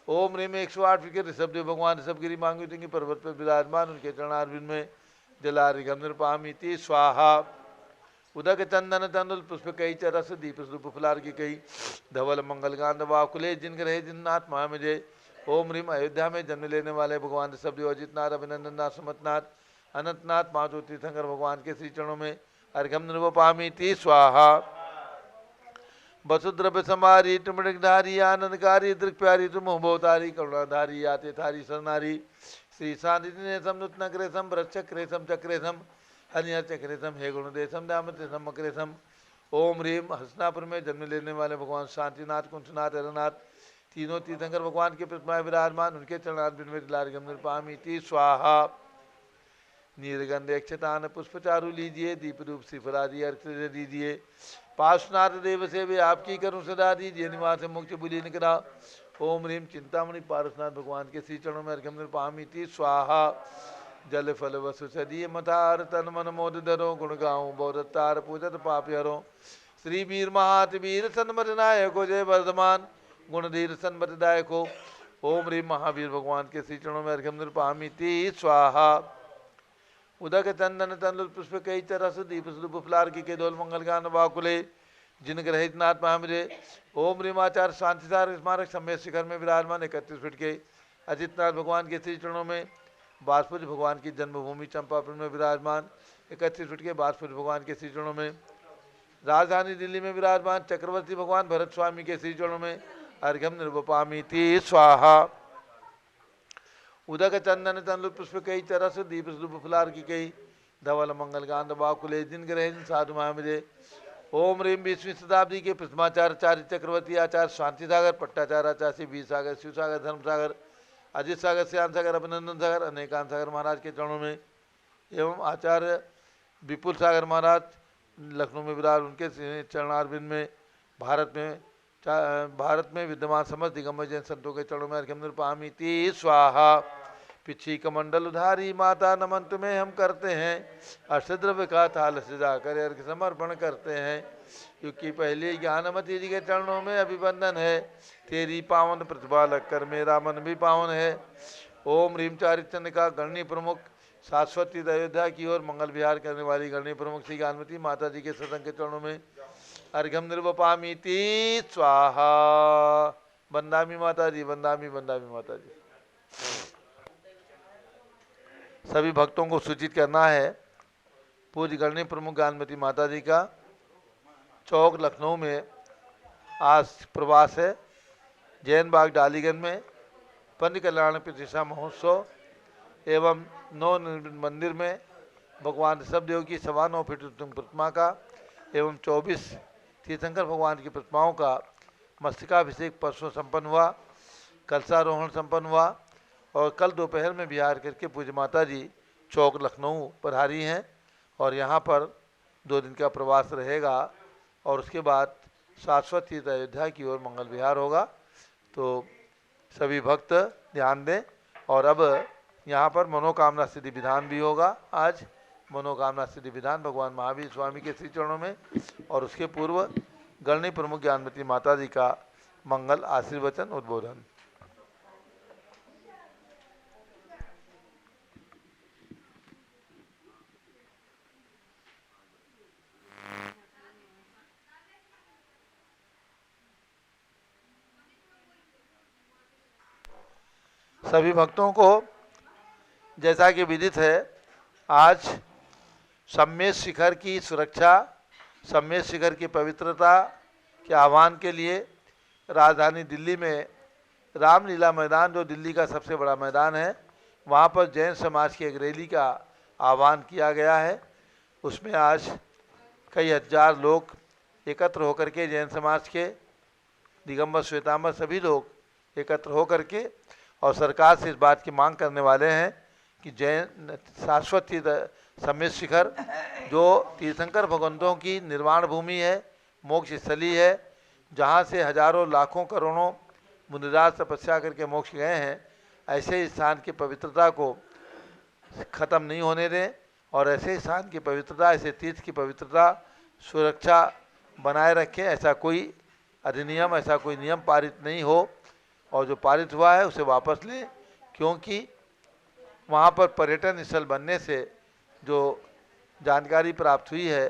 Speaker 3: ओम ह्रीं 108 विकेट ऋषभदेव भगवान ऋषभगिरी मांगी तिंगी पर्वत पर विराजमान उनके चरणारविंद में जलारिघम निर्पामिति स्वाहा। उदक चंदन तंदुल पुष्प कई चरस दीप स्वरूप फलार की कई धवल मंगल गांध वाकुले जिन ग्रहे जिन्नाथ महामजे ओम ह्रीं अयोध्या में जन्म लेने वाले भगवान ऋषभदेव अजितनाथ अभिनंदन नाथ सुमतनाथ अनंतनाथ पांचों तीर्थंकर भगवान के श्री चरणों में अर्घ्यम निर्वपामिति स्वाहा। वसुद्रव्य समारी टुमृगधारी आनंदकारी दृक् प्यारी तुम बहुतारी करुणाधारी आते थारी सरनारी श्री शांति सम नग्रेशम वृक्षक्रेशम चक्रेशम हनिया चक्रेशम हे गुणदेशम दामतेशम मकरेशम ओम ह्रीं हसनापुर में जन्म लेने वाले भगवान शांतिनाथ कुंठनाथ हरनाथ तीनों तीर्थंकर भगवान के प्रतिमा विराजमान उनके चरणारविंद में लार्घ्यम निर्पामिति स्वाहा। नीलगंध अक्षतान पुष्पचारु लीजिए दीप रूप सिफरादी अर्घ दीजिए पार्श्वनाथ देव से भी आपकी करूं सदा दीजिए निवास मुक्त बुली निकला ओम ह्रीं चिंतामणि पार्श्वनाथ भगवान के श्री चरणों में अर्घ्यम निर्पामिति स्वाहा। जल फल वसु सदीय मतार तन मन मोद धरो गुण गाऊं बौरतार पूजत पाप हरो श्री वीर महात वीर सन्मत नायको जय वर्धमान गुणधीर सन्मत दायको ओम ह्रीं महावीर भगवान के श्री चरणों में अर्घ्यम निर्पामिति स्वाहा। उदक चंदन तंदुल पुष्प कई चरस दीप स्वरूप फलार की के दोल मंगल गान वाकुले जिन ग्रहित नाथ महामजे ओम ह्रीं आचार्य शांतिसार स्मारक समेत शिखर में विराजमान 31 फीट के अजितनाथ भगवान के श्री चरणों में बासपुज भगवान की जन्मभूमि चंपापुर में विराजमान 31 फीट के बासपुज भगवान के श्री चरणों में राजधानी दिल्ली में विराजमान चक्रवर्ती भगवान भरत स्वामी के श्री चरणों में अर्घ्यम निर्वपामिति स्वाहा। उदक चंदन तंदुल पुष्प कई चरस दीप स्वरूप फलार की कई धवल मंगल गांध वाकुले जिन ग्रह साधु महामजे ओम ह्रीं 20वीं शताब्दी के प्रथमाचार्य आचार्य चक्रवर्ती आचार्य शांति सागर पट्टाचार्य आचार्य वीर सागर शिव सागर धर्म सागर अजित सागर श्याम सागर अभिनंदन सागर अनेकांत सागर महाराज के चरणों में एवं आचार्य विपुल सागर महाराज लखनऊ में विराज उनके चरणारविंद में भारत में विद्यमान समस्त दिगंबर जैन संतों के चरणों में अर्घ्यम निर्पामिति स्वाहा। पिछी कमंडल उधारी माता नमन तुम्हें हम करते हैं। अष्टद्रव्य का थाल सजा कर अर्घ समर्पण करते हैं। क्योंकि पहले ज्ञानमती जी के चरणों में अभिवंदन है। तेरी पावन प्रतिभा लगकर मेरा मन भी पावन है। ओम ह्रीम चारिचंद का गणनी प्रमुख शाश्वती अयोध्या की ओर मंगल विहार करने वाली गणनी प्रमुख श्री ज्ञानमती माता जी के सदन के चरणों में अर्घ्यम निर्वपामीति स्वाहा। वंदामी माता जी, वंदामी वंदामी माता जी। सभी भक्तों को सूचित करना है, पूज्य गणनी प्रमुख ज्ञानमती माता जी का चौक लखनऊ में आज प्रवास है। जैन बाग डालीगंज में पंच कल्याण प्रतिष्ठा महोत्सव एवं नव निर्मित मंदिर में भगवान ऋषभदेव की 9.25 फीट उत्तम प्रतिमा का एवं 24 तीर्थंकर भगवान की प्रतिमाओं का मस्तकाभिषेक परसों संपन्न हुआ। कलशारोहण संपन्न हुआ और कल दोपहर में विहार करके पूज्य माता जी चौक लखनऊ पधारी हैं और यहाँ पर 2 दिन का प्रवास रहेगा और उसके बाद शाश्वत तीर्थ अयोध्या की ओर मंगल विहार होगा। तो सभी भक्त ध्यान दें। और अब यहाँ पर मनोकामना सिद्धि विधान भी होगा। आज मनोकामना सिद्धि विधान भगवान महावीर स्वामी के श्री चरणों में और उसके पूर्व गणनी प्रमुख ज्ञानमती माता जी का मंगल आशीर्वचन उद्बोधन। सभी भक्तों को जैसा कि विदित है, आज सम्मेद शिखर की सुरक्षा, सम्मेद शिखर की पवित्रता के आह्वान के लिए राजधानी दिल्ली में रामलीला मैदान, जो दिल्ली का सबसे बड़ा मैदान है, वहाँ पर जैन समाज की एक रैली का आह्वान किया गया है। उसमें आज कई हजार लोग एकत्र होकर के जैन समाज के दिगंबर श्वेतांबर सभी लोग एकत्र होकर के और सरकार से इस बात की मांग करने वाले हैं कि जैन शाश्वत सम्मेद शिखर जो तीर्थंकर भगवंतों की निर्वाण भूमि है, मोक्ष स्थली है, जहाँ से हजारों लाखों करोड़ों मुनिराज तपस्या करके मोक्ष गए हैं, ऐसे स्थान की पवित्रता को ख़त्म नहीं होने दें और ऐसे स्थान की पवित्रता, ऐसे तीर्थ की पवित्रता सुरक्षा बनाए रखें। ऐसा कोई अधिनियम, ऐसा कोई नियम पारित नहीं हो और जो पारित हुआ है उसे वापस लें, क्योंकि वहाँ पर पर्यटन स्थल बनने से जो जानकारी प्राप्त हुई है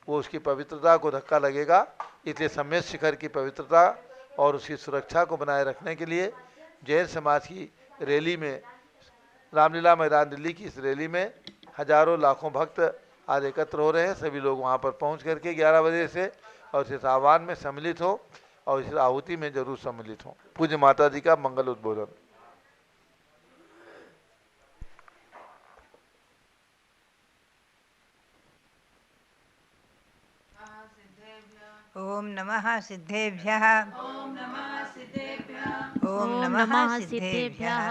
Speaker 3: वो उसकी पवित्रता को धक्का लगेगा। इसलिए सम्मेद शिखर की पवित्रता और उसकी सुरक्षा को बनाए रखने के लिए जैन समाज की रैली में, रामलीला मैदान दिल्ली की इस रैली में हजारों लाखों भक्त आज एकत्र हो रहे हैं। सभी लोग वहाँ पर पहुँच करके 11 बजे से और इस आह्वान में सम्मिलित हो और इस आहुति में जरूर सम्मिलित हों। पूज्य माता जी का मंगल उद्बोधन।
Speaker 5: ओम नमः सिद्धेभ्यः। ओम नमः सिद्धेभ्यः।
Speaker 6: ओम नमः सिद्धेभ्यः।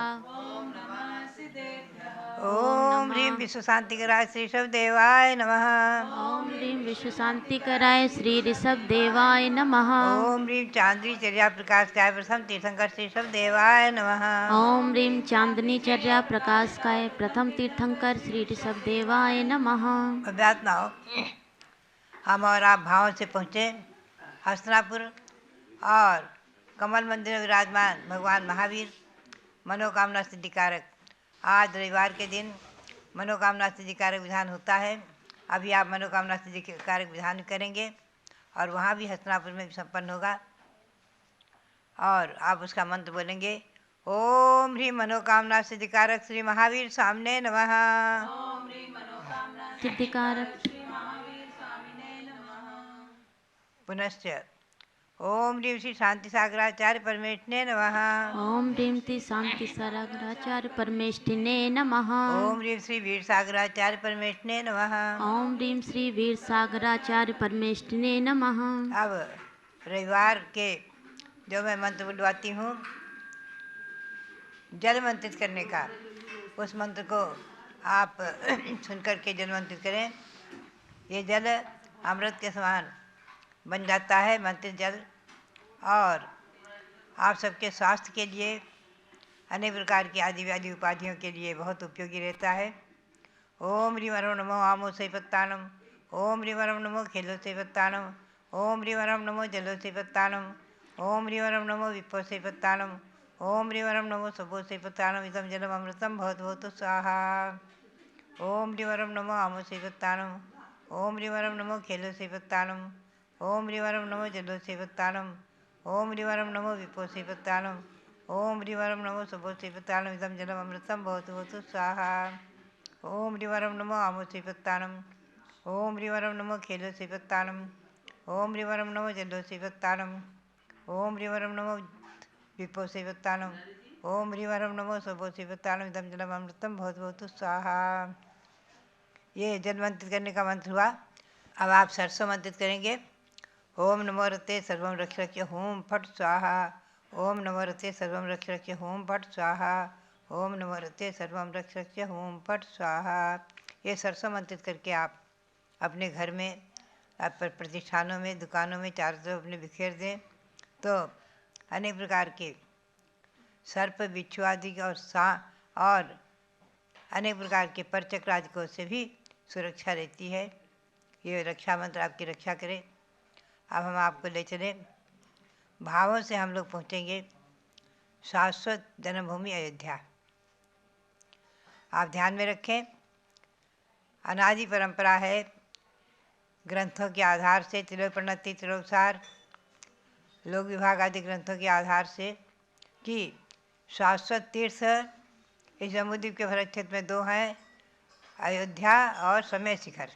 Speaker 5: ओम ह्रीं विश्व शांतिकराय श्री ऋषभदेवाय नमः।
Speaker 6: ओम ह्रीं विश्व शांतिकराय श्री ऋषभदेवाय नमः।
Speaker 5: ओम ह्रीं चांद्री चर्या प्रकाशकाय प्रथम तीर्थंकर श्री ऋषभदेवाय नमः।
Speaker 6: ओम ह्रीं चांदनी चर्या प्रकाशकाय प्रथम तीर्थंकर श्री ऋषभदेवाय नमः।
Speaker 5: अभ्यास ना हो। हम और आप भाव से पहुँचे हस्तिनापुर और कमल मंदिर में विराजमान भगवान महावीर मनोकामना सिद्धिकारक। आज रविवार के दिन मनोकामना सिद्धिकारक विधान होता है। अभी आप मनोकामना सिद्धिकारक विधान करेंगे और वहाँ भी हस्तिनापुर में भी संपन्न होगा और आप उसका मंत्र बोलेंगे। ओम ह्रीं मनोकामना सिद्धिकारक श्री महावीर सामने नमः। ओम ह्रीं मनोकामना
Speaker 6: सिद्धिकारक
Speaker 5: पुनश्च ओम ह्रीं श्री शांति सागराचार्य परमेष्ठिने नमः।
Speaker 6: ओम ह्रीं श्री शांति सागराचार्य परमेष्ठिने नमः।
Speaker 5: ओम ह्रीं श्री वीर सागराचार्य परमेष्ठिने नमः।
Speaker 6: ओम ह्रीं श्री वीर सागराचार्य परमेष्ठिने नमः।
Speaker 5: अब रविवार के जो मैं मंत्र बुलवाती हूँ जल मंत्रित करने का, उस मंत्र को आप सुन करके जल मंत्रित करें। ये जल अमृत के समान बन जाता है मंत्रित जल और आप सबके स्वास्थ्य के लिए अनेक प्रकार की आदि व्याधि उपाधियों के लिए बहुत उपयोगी रहता है। ओम ह्रीं वरम नमो आमो से पत्तानम। ओम ह्रीं वरम नमो खेलो से पत्तानम। ओम ह्रीं वरम नमो जलो से पत्तानम। ओम ह्रीं वरम नमो विप्पो से पत्तानम। ओम ह्रीं वरम नमो सबो से पत्तानम। इदं जलम अमृतम भवतु भवतु स्वाहा। ओम ह्रीं वरम नमो आमो से पत्तानम। ओम ह्रीं वरम नमो खेलो से पत्तानम। ओम ह्रीं वरम नमो जलो से पत्तानम। ओम ह्रीं वरम नमो विप्पो से पत्तानम। ओम ह्रीं वरम नमो सबो से पत्तानम। इदं जलम अमृतम भवतु भवतु स्वाहा। ओम ह्रीं वरम नमो आमो से पत्तानम। ओम ह्रीं वरम नमो खेलो से पत्तानम। ओम ह्रीं वरम नमो जलो से पत्तानम। ओम ह्रीं वरम नमो विप्पो से पत्तानम। ओम ह्रीं वरम नमो सबो से पत्तानम। इदं जलम अमृतम भवतु भवतु स्वाहा। ये जल मंत्रित करने का मंत्र हुआ। अब आप सरसों मंत्रित करेंगे। ओम नमो रते सर्वम रक्ष रक्ष होम फट स्वाहा। ओम नमो रते सर्वम रक्ष रक्ष होम फट स्वाहा। ओम नमो रते सर्वम रक्ष रक्ष होम फट स्वाहा। ये सरसों मंत्रित करके आप अपने घर में, प्रतिष्ठानों में, दुकानों में चारों तरफ अपने बिखेर दें तो अनेक प्रकार के सर्प, बिच्छू आदि और अनेक प्रकार के परचक्र आदि को से भी सुरक्षा रहती है। ये रक्षा मंत्र आपकी रक्षा करे। अब हम आपको ले चले, भावों से हम लोग पहुँचेंगे शाश्वत जन्मभूमि अयोध्या। आप ध्यान में रखें, अनादि परंपरा है ग्रंथों के आधार से, त्रिलोकप्रणति, त्रिलोकसार, लोक विभाग आदि ग्रंथों के आधार से कि शाश्वत तीर्थ इस जम्बूद्वीप के भरत क्षेत्र में 2 हैं, अयोध्या और समय शिखर।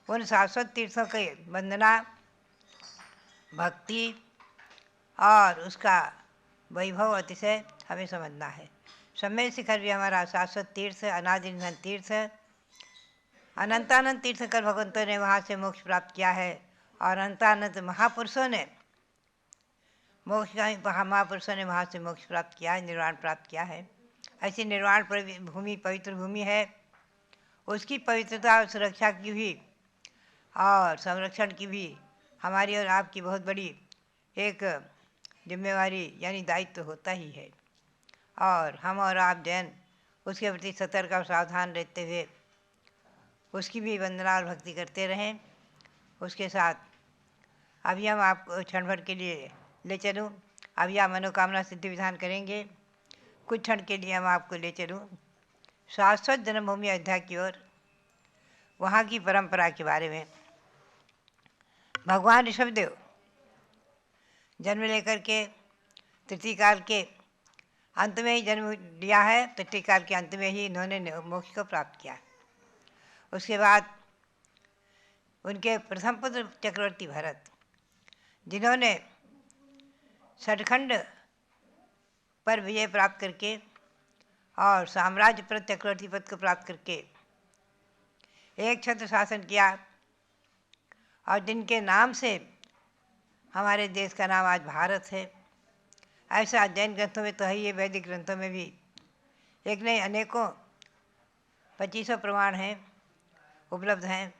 Speaker 5: उन शाश्वत तीर्थों की वंदना, भक्ति और उसका वैभव अतिशय हमें समझना है। समय शिखर भी हमारा शाश्वत तीर्थ, अनादि निधन तीर्थ, अनंतानंत तीर्थ कर भगवंतों ने वहाँ से मोक्ष प्राप्त किया है और अनंतानंत महापुरुषों ने महापुरुषों ने वहाँ से मोक्ष प्राप्त किया है, निर्वाण प्राप्त किया है। ऐसी निर्वाण भूमि पवित्र भूमि है। उसकी पवित्रता और सुरक्षा की भी और संरक्षण की भी हमारी और आपकी बहुत बड़ी एक जिम्मेवारी यानी दायित्व होता ही है। और हम और आप जैन उसके प्रति सतर्क और सावधान रहते हुए उसकी भी वंदना और भक्ति करते रहें। उसके साथ अभी हम आपको क्षण भर के लिए ले चलूँ, अभी आप मनोकामना सिद्धि विधान करेंगे। कुछ क्षण के लिए हम आपको ले चलूँ शाश्वत जन्मभूमि अयोध्या की ओर, वहाँ की परंपरा के बारे में। भगवान ऋषभदेव जन्म लेकर के तृतीय काल के अंत में ही जन्म लिया है। तृतीय काल के अंत में ही इन्होंने मोक्ष को प्राप्त किया। उसके बाद उनके प्रथम पुत्र चक्रवर्ती भरत, जिन्होंने सचखंड पर विजय प्राप्त करके और साम्राज्य पर चक्रवर्ती पद को प्राप्त करके एक छत्र शासन किया और जिनके नाम से हमारे देश का नाम आज भारत है। ऐसा जैन ग्रंथों में तो है, ये वैदिक ग्रंथों में भी एक नहीं अनेकों 2500 प्रमाण हैं, उपलब्ध हैं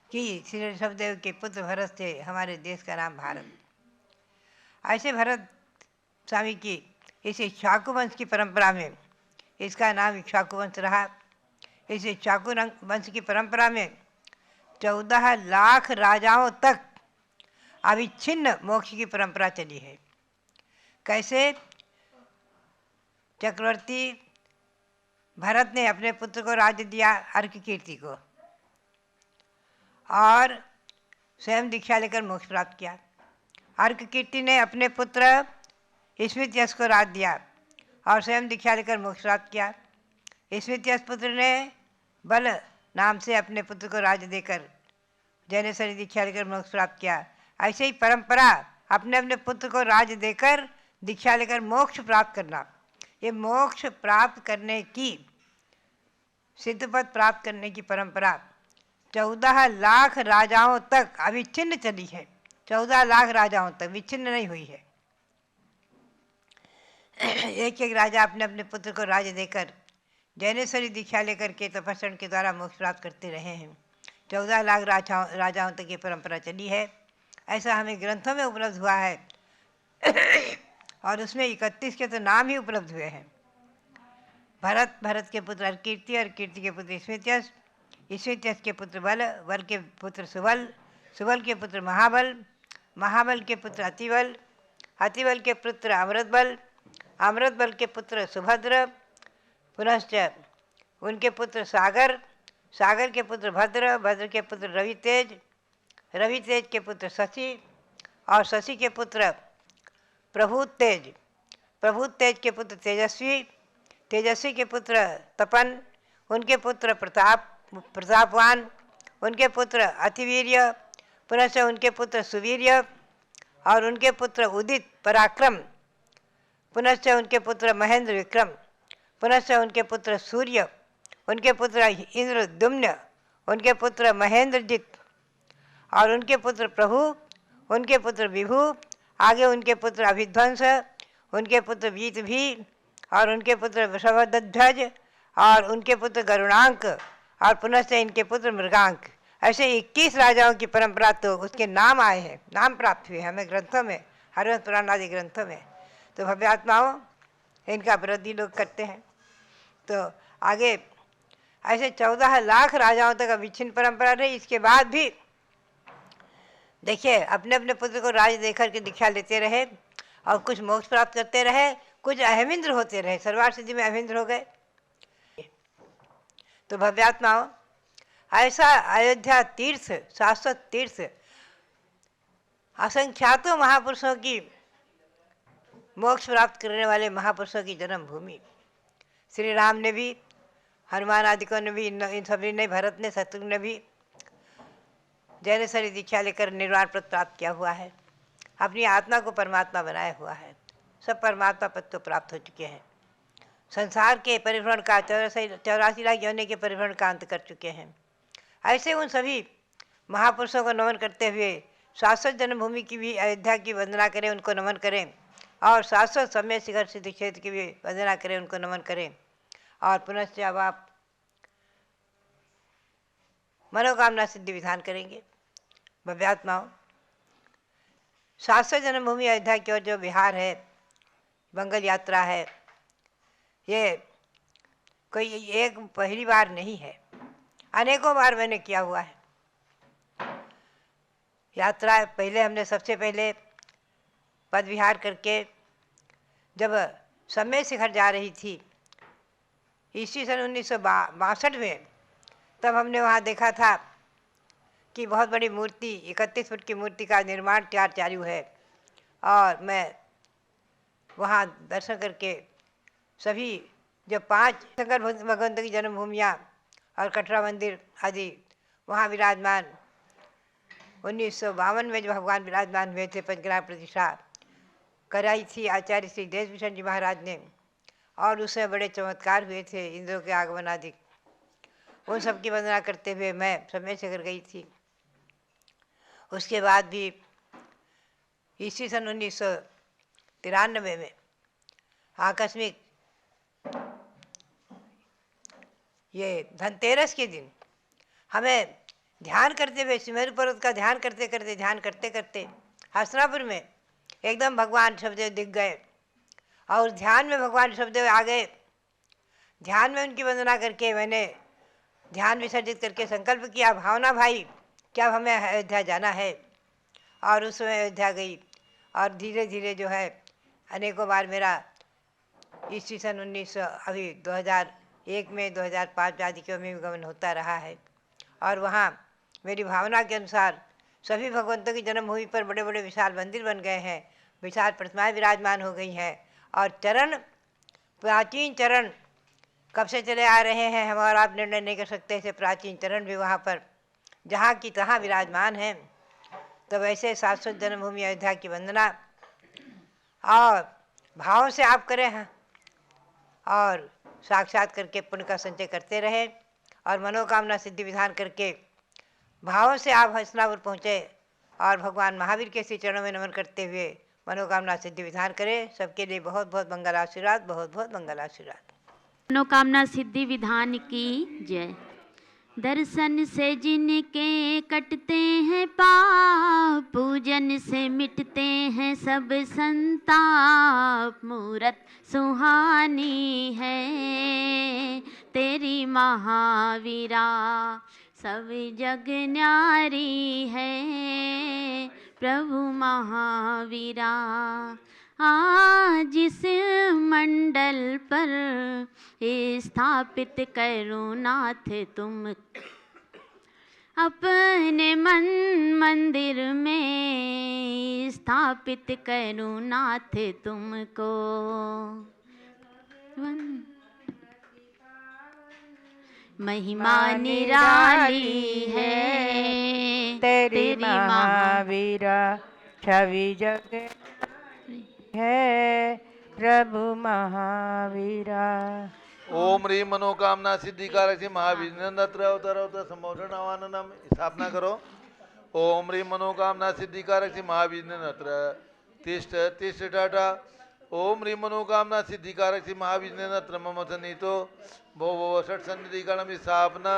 Speaker 5: कि श्री ऋषभदेव के पुत्र भरत से हमारे देश का नाम भारत। ऐसे भरत स्वामी की इस इक्ष्वाकु वंश की परंपरा में इसका नाम इक्ष्वाकु वंश रहा। इस इक्ष्वाकु वंश की परंपरा में 14 लाख राजाओं तक अविच्छिन्न मोक्ष की परंपरा चली है। कैसे? चक्रवर्ती भरत ने अपने पुत्र को राज्य दिया, अर्ककीर्ति को, और स्वयं दीक्षा लेकर मोक्ष प्राप्त किया। अर्ककीर्ति ने अपने पुत्र स्मितयश को राज्य दिया और स्वयं दीक्षा लेकर मोक्ष प्राप्त किया। स्मितयश पुत्र ने बल नाम से अपने पुत्र को राज्य देकर जैनेश्वरी दीक्षा लेकर मोक्ष प्राप्त किया। ऐसे ही परंपरा अपने अपने पुत्र को राज्य देकर दीक्षा लेकर मोक्ष प्राप्त करना, ये मोक्ष प्राप्त करने की, सिद्ध पद प्राप्त करने की परंपरा 14 लाख राजाओं तक अविच्छिन्न चली है। 14 लाख राजाओं तक विच्छिन्न नहीं हुई है। एक एक राजा अपने अपने पुत्र को राज्य देकर जैनेश्वरी दीक्षा लेकर के तपस्या के द्वारा मोक्ष प्राप्त करते रहे हैं। 14 लाख राजाओं तक ये परंपरा चली है। ऐसा हमें ग्रंथों में उपलब्ध हुआ है। और उसमें 31 के तो नाम ही उपलब्ध हुए हैं। भरत, भरत के पुत्र कीर्ति और कीर्ति के पुत्र स्मित्यस, स्मित्यस के पुत्र बल, बल के पुत्र सुबल, सुबल के पुत्र महाबल, महाबल के पुत्र अतिबल, अतिबल के पुत्र अमृतबल, अमृतबल के पुत्र सुभद्र, पुनश्च उनके पुत्र सागर, सागर के पुत्र भद्र, भद्र के पुत्र रवितेज, रवितेज के पुत्र शशि और शशि के पुत्र प्रभूत तेज, प्रभूत तेज के पुत्र तेजस्वी, तेजस्वी के पुत्र तपन, उनके पुत्र प्रताप, प्रतापवान, उनके पुत्र अतिवीर्य, पुनश्च उनके पुत्र सुवीर्य और उनके पुत्र उदित पराक्रम, पुनश्च उनके पुत्र महेंद्र विक्रम, पुनश्च उनके पुत्र सूर्य, उनके पुत्र इंद्रद्युम्न, उनके पुत्र महेंद्रजित और उनके पुत्र प्रभु, उनके पुत्र विभु, आगे उनके पुत्र अभिध्वंस, उनके पुत्र वीतभी और उनके पुत्र वृषभध्वज और उनके पुत्र गरुणांक और पुनश्च इनके पुत्र मृगांक। ऐसे 21 राजाओं की परंपरा तो उसके नाम आए हैं, नाम प्राप्त हुए हमें ग्रंथों में, हरिवंश पुराण आदि ग्रंथों में। तो भव्यात्माओं इनका वृद्धि लोग करते हैं। तो आगे ऐसे 14 लाख राजाओं तक अविच्छिन्न परंपरा रही। इसके बाद भी देखिए अपने अपने पुत्र को राज देकर के दीक्षा लेते रहे और कुछ मोक्ष प्राप्त करते रहे, कुछ अहमिंद्र होते रहे, सर्वार्थ सिद्धि में अहमिंद्र हो गए। तो भव्यात्माओं ऐसा अयोध्या तीर्थ, शाश्वत तीर्थ, असंख्यातों महापुरुषों की मोक्ष प्राप्त करने वाले महापुरुषों की जन्मभूमि। श्री राम ने भी, हनुमान आदिकों ने भी, इन सभी ने, भरत ने, शत्रुघ्न ने भी जैनेश्वरी दीक्षा लेकर निर्वाण पद प्राप्त किया हुआ है, अपनी आत्मा को परमात्मा बनाया हुआ है। सब परमात्मा पद तो प्राप्त हो चुके हैं, संसार के परिभ्रमण का 84 लाख योनि के परिभ्रमण का अंत कर चुके हैं। ऐसे उन सभी महापुरुषों को नमन करते हुए शाश्वत जन्मभूमि की भी अयोध्या की वंदना करें, उनको नमन करें, और शाश्वत सम्य शिखर सिद्धि क्षेत्र की भी वंदना करें, उनको नमन करें। और पुनश्च अब आप मनोकामना सिद्धि विधान करेंगे। भव्यात्माओं शाश्वत जन्मभूमि अयोध्या की ओर जो विहार है, मंगल यात्रा है, ये कोई एक पहली बार नहीं है, अनेकों बार मैंने किया हुआ है यात्रा। पहले हमने सबसे पहले पद विहार करके जब सम्य शिखर जा रही थी ईस्वी सन 1962 में, तब हमने वहाँ देखा था कि बहुत बड़ी मूर्ति, 31 फुट की मूर्ति का निर्माण चालू है। और मैं वहाँ दर्शन करके सभी जो 5 शंकर भगवंत की जन्मभूमियाँ और कटरा मंदिर आदि वहाँ विराजमान, 1952 में जो भगवान विराजमान हुए थे, पंचग्राम प्रतिष्ठा कराई थी आचार्य श्री देशभूषण जी महाराज ने, और उसमें बड़े चमत्कार हुए थे, इंद्रों के आगमन आदि। उन सब की वंदना करते हुए मैं समय से कर गई थी। उसके बाद भी ईस्वी सन 1993 में आकस्मिक ये धनतेरस के दिन हमें ध्यान करते हुए, सुमेरु पर्वत का ध्यान करते करते हस्तिनापुर में एकदम भगवान ऋषभदेव दिख गए, और ध्यान में भगवान ऋषभदेव आ गए। ध्यान में उनकी वंदना करके मैंने ध्यान विसर्जित करके संकल्प किया, भावना भाई क्या हमें अयोध्या जाना है। और उस समय अयोध्या गई, और धीरे धीरे जो है अनेकों बार मेरा ईस्वी सन 1900 अभी 2001 में 2005 आदि के में गमन होता रहा है। और वहाँ मेरी भावना के अनुसार सभी भगवंतों की जन्मभूमि पर बड़े बड़े विशाल मंदिर बन गए हैं, विशाल प्रतिमाएँ विराजमान हो गई हैं, और चरण, प्राचीन चरण कब से चले आ रहे हैं, हम और आप निर्णय नहीं कर सकते। ऐसे प्राचीन चरण भी वहाँ पर जहाँ की तहाँ विराजमान हैं। तो वैसे शाश्वत जन्मभूमि अयोध्या की वंदना और भाव से आप करें हैं, और साक्षात करके पुण्य का संचय करते रहे, और मनोकामना सिद्धि विधान करके भावों से आप हस्तिनापुर पहुँचे, और भगवान महावीर के श्री चरणों में नमन करते हुए मनोकामना सिद्धि विधान करें। सबके लिए बहुत बहुत मंगल आशीर्वाद, बहुत बहुत मंगल आशीर्वाद।
Speaker 6: मनोकामना सिद्धि विधान की जय। दर्शन से जिनके कटते हैं पाप, पूजन से मिटते हैं सब संताप, मूरत सुहानी है तेरी महावीरा, सब जग न्यारी है प्रभु महावीरा। आज इस मंडल पर स्थापित करो नाथ तुम अपने मन मंदिर में, स्थापित करो नाथ तुमको। महिमा निराली है
Speaker 7: तेरी महावीरा, छवि जग है प्रभु महावीरा।
Speaker 3: ओम ह्रीं मनोकामना सिद्धिकारक श्री महावीर नंदत्र अवतर अवतर संबोधन आवाननम स्थापना करो। ओम ह्रीं मनोकामना सिद्धिकारक श्री महावीर नंदत्र तिष्ठ तिष्ठ टाटा। ओम ह्रीं मनोकामना सिद्धिकारक श्री महावीर नंदत्र मम सन्निहितो भो भो षट सन्निधि गणम स्थापना।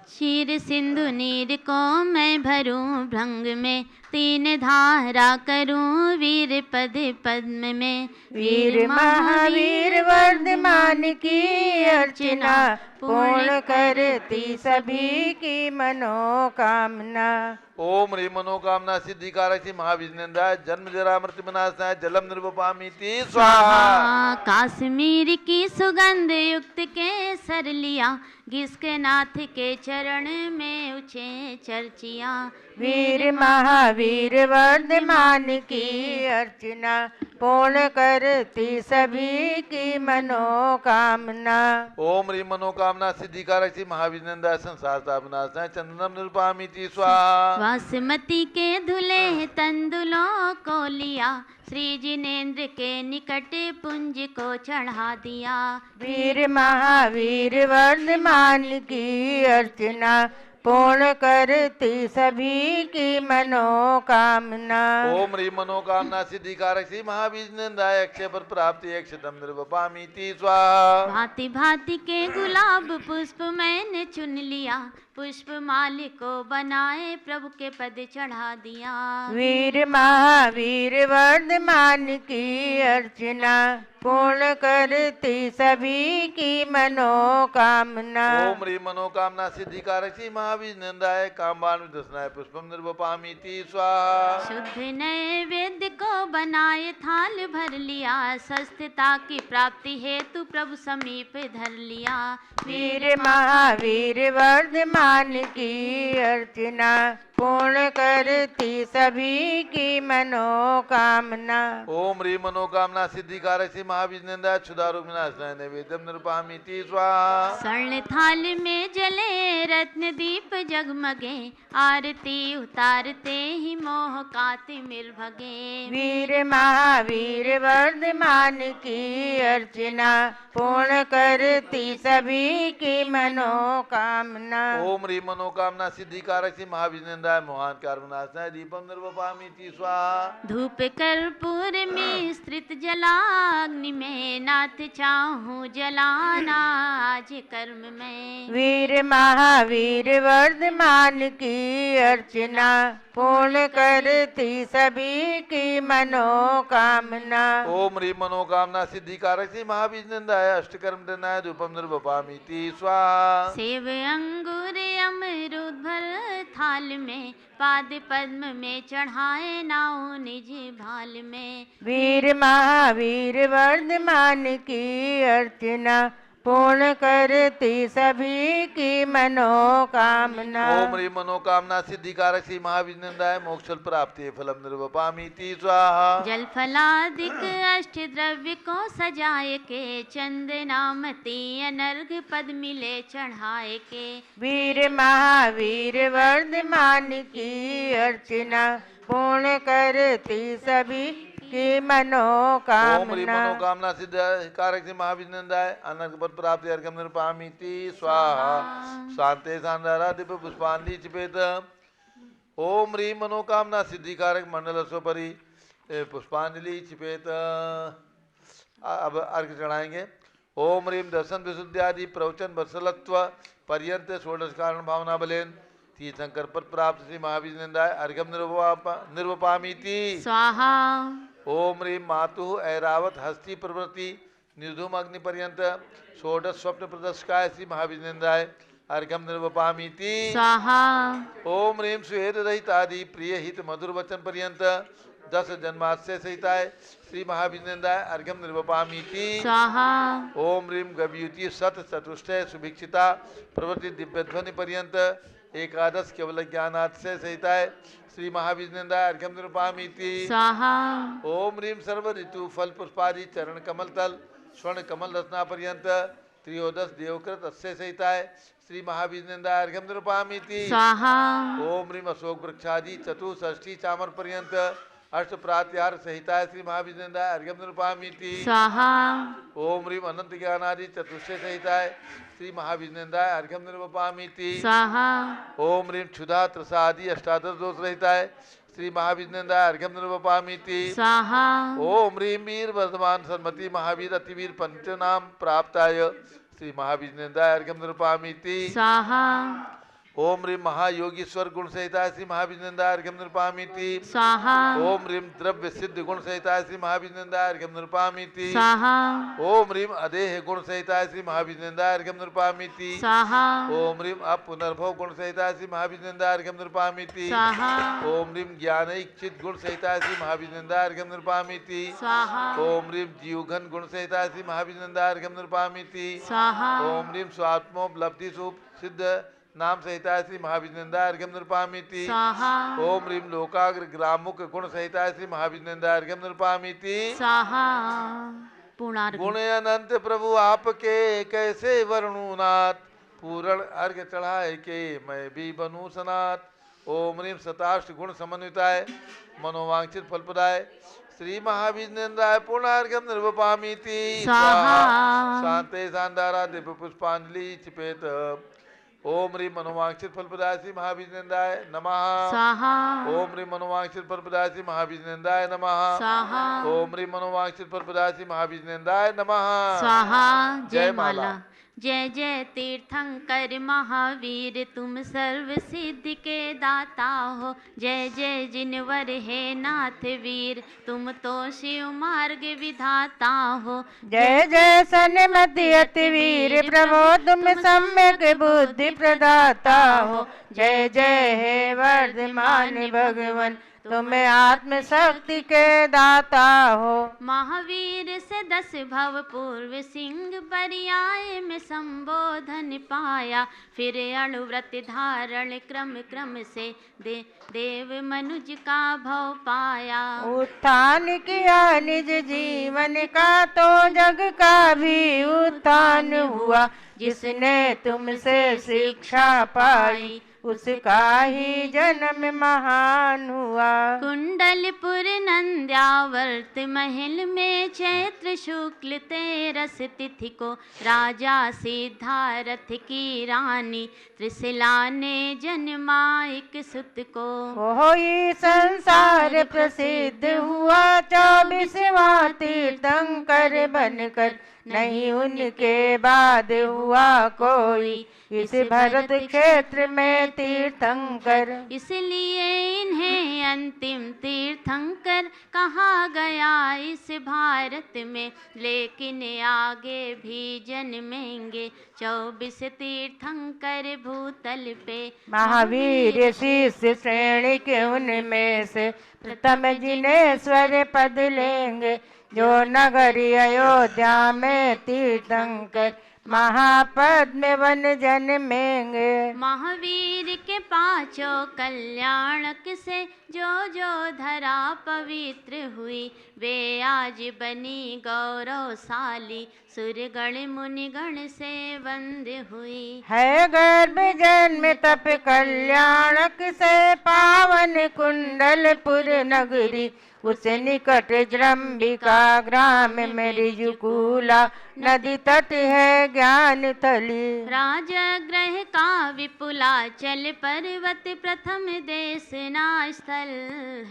Speaker 6: क्षीर सिंधु नीर को मैं भरूं भृंग में, तीन धारा करूं वीर पद पद्म में।
Speaker 7: वीर महावीर वर्धमान की अर्चना, पूर्ण करती सभी की मनोकामना।
Speaker 3: ओम ह्रीं मनोकामना सिद्धिकारक श्री महावीर नंदाय जन्म जरा मृत्यु विनाशाय जलम निर्वपामीति स्वाहा।
Speaker 6: काश्मीर की सुगंध युक्त केसर लिया, घिसके नाथ के चरण में उछे चर्चिया।
Speaker 7: वीर महावीर वर्धमान की अर्चना, पूर्ण करती सभी की मनोकामना।
Speaker 3: ओम ह्रीं मनोकामना सिद्धिकारक श्री महावीर नंदाय संसार विनाशाय चंदनम निर्वपामीति स्वाहा।
Speaker 6: बासमती के धुले तंदुलों को लिया, श्री जिनेन्द्र के निकट पुंज को चढ़ा दिया।
Speaker 7: वीर महावीर वर्धमान की अर्चना, पूर्ण करती सभी की मनोकामना।
Speaker 3: ओम ह्रीं मनोकामना सिद्धिकारक श्री महावीर नंदाय अक्षय पर प्राप्ति अक्षतम निर्वपामीति स्वाहा।
Speaker 6: भांति भांति के गुलाब पुष्प मैंने चुन लिया, पुष्प माल को बनाए प्रभु के पद चढ़ा दिया।
Speaker 7: वीर महावीर वर्धमान की अर्चना, पूर्ण करती सभी की मनोकामना।
Speaker 3: ओम ह्रीं मनोकामना सिद्धिकारक श्री महावीर नंदाय कामवान विदर्शनाय पुष्पम निर्वपामीति स्वाहा।
Speaker 6: शुद्ध नैवेद्य को बनाए थाल भर लिया, स्वस्थता की प्राप्ति हेतु प्रभु समीप धर लिया।
Speaker 7: वीर महावीर वर्धमान की अर्चना, पूर्ण करती सभी की मनोकामना।
Speaker 3: ओम ह्रीं मनोकामना सिद्धिकारक श्री महावीर नंदाय क्षुधारोग विनाशनाय नैवेद्यम निर्वपामीति स्वाहा।
Speaker 6: स्वर्ण थाल में जले रत्न दीप जगमगे, आरती उतारते ही मोह का तिमिर भगे।
Speaker 7: वीर महावीर वर्धमान की अर्चना, पूर्ण करती सभी की मनोकामना।
Speaker 3: ओम ह्रीं मनोकामना सिद्धिकारक श्री महावीर नंदाय मोहन कार विनाशनाय दीपम निर्वपामीति स्वाहा।
Speaker 6: धूप कर्पूर में स्त्रित जलाग्नि में, नाथ चाहूं जलाना आज कर्म में।
Speaker 7: वीर महावीर वर्धमान की अर्चना, पूर्ण करती सभी की मनोकामना।
Speaker 3: ओम ह्रीं मनोकामना सिद्धिकारक श्री महावीर नंदाय अष्टकर्म दनाय धूपम निर्वपामीति स्वाहा।
Speaker 6: सेव अंगूर अमरूद भर थाल में, पाद पद्म में चढ़ाए नाउ निज भाल में।
Speaker 7: वीर महावीर वर्धमान की अर्चना, पूर्ण करती सभी की मनोकामना।
Speaker 3: ओम ह्रीं मनोकामना सिद्धिकारक श्री महावीर नंदाय मोक्षफल प्राप्ति फलम निर्वपामीति स्वाहा।
Speaker 6: जल फलादिक अष्ट द्रव्य को सजाए के, चंदनामती अनर्घ पद मिले चढ़ाए के।
Speaker 7: वीर महावीर वर्धमान की अर्चना, पूर्ण करती सभी की
Speaker 3: ओम ह्रीं
Speaker 7: मनोकामना।
Speaker 3: मनोकामना सिद्धिकारक श्री महावीर नंदाय अनर्घ पद प्राप्ति अर्घम निर्वपामीति स्वाहा। शांते शांतारा दिव्य पुष्पांजलि चिपेत। ओम ह्रीं मनोकामना सिद्धिकारक मंडल स्वपरि पुष्पांजलि चिपेत। अब अर्घ चढ़ाएंगे। ओम ह्रीं दर्शन विशुद्ध्यादि प्रवचन वत्सलत्व पर्यंत षोडश कारण भावना बलेन तीर्थंकर पद प्राप्त श्री महावीर निंदाय अर्घम निर्वपामीति
Speaker 6: स्वाहा
Speaker 3: ओम ह्रीं मातुः ऐरावत हस्ती प्रवृत्ति निर्धूम अग्नि पर्यंत षोडश स्वप्न प्रदर्शकाय श्री महावीर निंदाय अर्घम निर्वपामीति
Speaker 6: स्वाहा
Speaker 3: ओम ह्रीं स्वेद रहित आदि प्रिय हित मधुर वचन पर्यंत 10 जन्माश्रय सहिताय श्री महावीर निंदाय अर्घम निर्वपामीति
Speaker 6: स्वाहा
Speaker 3: ओम ह्रीं गव्युति सत चतुष्टय सुभिक्षिता प्रवृत्ति दिव्य ध्वनि पर्यंत एकादश केवल ज्ञानाश्रय सहिताय श्री महावीर निंदाय अर्घम निर्वपामीति
Speaker 6: स्वाहा
Speaker 3: ओम ह्रीं सर्व ऋतु फल पुष्पादि चरण कमल तल स्वर्ण कमल रत्ना पर्यंत त्रयोदश देवकृत अस्य सहिताय श्री महावीर निंदाय अर्घम निर्वपामीति
Speaker 6: स्वाहा
Speaker 3: ओम ह्रीं अशोक वृक्षादि चतुष्षष्ठी चामर पर्यंत अष्ट प्रात्यार सहिताय श्री महावीर निंदाय अर्घम निर्वपामीति
Speaker 6: स्वाहा
Speaker 3: ओम ह्रीं अनंत ज्ञानादि चतुष्टय सहिताय श्री महावीर निंदाय अर्घम निर्वपामीति
Speaker 6: स्वाहा
Speaker 3: ओम ह्रीं क्षुधा त्रसादि अष्टादश दोष रहिताय श्री महावीर निंदाय अर्घम निर्वपामीति
Speaker 6: स्वाहा
Speaker 3: ओम ह्रीं वीर वर्धमान सन्मति महावीर अतिवीर पंचनाम प्राप्ताय श्री महावीर निंदाय अर्घम निर्वपामीति
Speaker 6: स्वाहा
Speaker 3: ओम ह्रीं महायोगीश्वर गुण सहिताय श्री महावीर निंदाय अर्घम निर्वपामीति
Speaker 6: स्वाहा
Speaker 3: ओम ह्रीं द्रव्य सिद्ध गुण सहिताय श्री महावीर निंदाय अर्घम निर्वपामीति
Speaker 6: स्वाहा
Speaker 3: ओम ह्रीं अदेह गुण सहिताय श्री महावीर निंदाय अर्घम निर्वपामीति
Speaker 6: स्वाहा
Speaker 3: ओम ह्रीं अपुनर्भव गुण सहिताय श्री महावीर निंदाय अर्घम निर्वपामीति
Speaker 6: स्वाहा
Speaker 3: ओम ह्रीं ज्ञानैक्षित गुण सहिताय श्री महावीर निंदाय अर्घम निर्वपामीति
Speaker 6: स्वाहा
Speaker 3: ओम ह्रीं जीवघन गुण सहिताय श्री महावीर निंदाय अर्घम निर्वपामीति
Speaker 6: स्वाहा
Speaker 3: ओम ह्रीं स्वात्मोपलब्धि सिद्ध नाम सहिताय श्री महावीर निंदाय अर्घम निर्वपामीति
Speaker 6: स्वाहा
Speaker 3: ओम ह्रीं लोकाग्र ग्रामुक गुण सहिताय श्री महावीर निंदाय अर्घम निर्वपामीति
Speaker 6: स्वाहा पूर्णार्घ
Speaker 3: गुण अनंत प्रभु आपके कैसे वर्णू नाथ पूर्ण अर्घ चढ़ाए के मैं भी बनूं सनाथ ओम ह्रीं शताष्ट गुण समन्विताय मनोवांछित फलप्रदाय श्री महावीर निंदाय पूर्णार्घम निर्वपामीति
Speaker 6: स्वाहा
Speaker 3: शांते शांतारा दिव्य पुष्पांजलि चिपेत ओम ह्रीं मनोवांछित फलप्रदाय श्री महावीर निंदाय नमः
Speaker 6: स्वाहा
Speaker 3: ओम ह्रीं मनोवांछित फलप्रदाय श्री महावीर निंदाय नमः
Speaker 6: स्वाहा
Speaker 3: ओम ह्रीं मनोवांछित फलप्रदाय श्री महावीर निंदाय नमः
Speaker 6: स्वाहा जय
Speaker 3: जय
Speaker 6: माला
Speaker 3: माला।
Speaker 6: जय जय तीर्थंकर महावीर तुम सर्व सिद्धि के दाता हो। जय जय जिनवर है नाथ वीर तुम तो शिव मार्ग विधाता हो।
Speaker 7: जय जय सन्मति अति वीर प्रभो तुम सम्यक बुद्धि प्रदाता हो। जय जय हे वर्धमान भगवान तुम आत्म शक्ति के दाता हो।
Speaker 6: महावीर से 10 भव पूर्व सिंह पर्याय में संबोधन पाया। फिर अणुव्रत धारण क्रम क्रम से देव मनुज का भव पाया।
Speaker 7: उत्थान किया निज जीवन का तो जग का भी उत्थान हुआ। जिसने तुमसे शिक्षा पाई उसका ही जन्म महान हुआ।
Speaker 6: कुंडलपुर नंद्यावर्त महल में चैत्र शुक्ल 13 तिथि को राजा सिद्धारथ की रानी त्रिशिला ने जन्मा एक सुत को।
Speaker 7: वही संसार प्रसिद्ध हुआ 24वां तीर्थंकर बनकर। नहीं उनके बाद हुआ कोई इस भरत क्षेत्र में तीर्थंकर।
Speaker 6: इसलिए इन्हें अंतिम तीर्थंकर कहा गया इस भारत में। लेकिन आगे भी जन्मेंगे 24 तीर्थंकर भूतल पे।
Speaker 7: महावीर शिष्य श्रेणी के उनमें से प्रथम जिनेश्वर पद लेंगे। जो नगरी अयोध्या में तीर्थंकर महापद में वन जन्मेंगे।
Speaker 6: महावीर के 5 कल्याणक से जो धरा पवित्र हुई। वे आज बनी गौरवशाली सुरगण मुनिगण से वंद हुई।
Speaker 7: है गर्भ जन्म तप कल्याणक से पावन कुंडलपुर नगरी। उस निकट जृंबिका ग्राम में ऋजुकूला नदी तट है ज्ञान थली।
Speaker 6: राजगृह का विपुलाचल पर्वत प्रथम देशना स्थल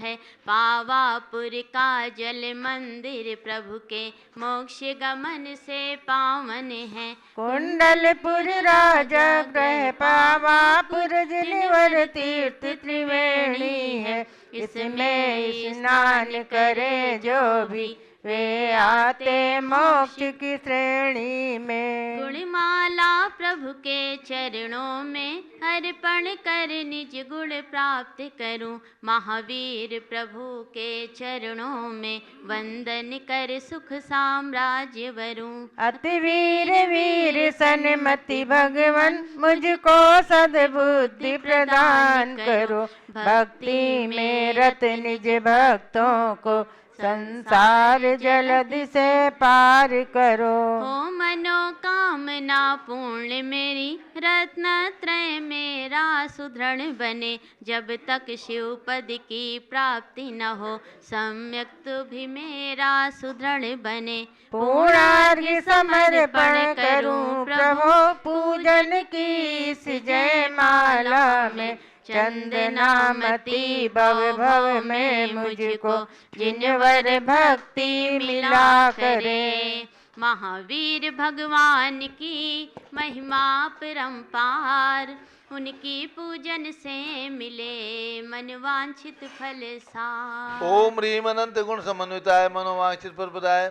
Speaker 6: है। पावापुर का जल मंदिर प्रभु के मोक्ष गमन से पावन है।
Speaker 7: कुंडलपुर राजा ग्रह पावापुर जिनवर तीर्थ त्रिवेणी है। इसमें स्नान करे जो भी वे आते मोक्ष की श्रेणी में।
Speaker 6: गुणमाला प्रभु के चरणों में अर्पण कर निज गुण प्राप्त करूं। महावीर प्रभु के चरणों में वंदन कर सुख साम्राज्य वरूं।
Speaker 7: अति वीर वीर सन्मति भगवन मुझको सद्बुद्धि प्रदान करो। भक्ति में रत निज भक्तों को संसार जलधि से पार करो।
Speaker 6: हो मनोकामना पूर्ण मेरी रत्न त्रय मेरा सुदृढ़ बने। जब तक शिव पद की प्राप्ति न हो सम्यक तो भी मेरा सुदृढ़ बने।
Speaker 7: पूर्णार्घ्य समर्पण करूं प्रभु पूजन की इस जयमाला में। चंदनामती भव भव में मुझको जिनवर भक्ति मिला करे।
Speaker 6: महावीर भगवान की महिमा परंपार। उनकी पूजन से मिले मनवांछित फल सार।
Speaker 3: ओम ह्रीम अनंत गुण समन्विताय मनोवांछित फलप्रदाय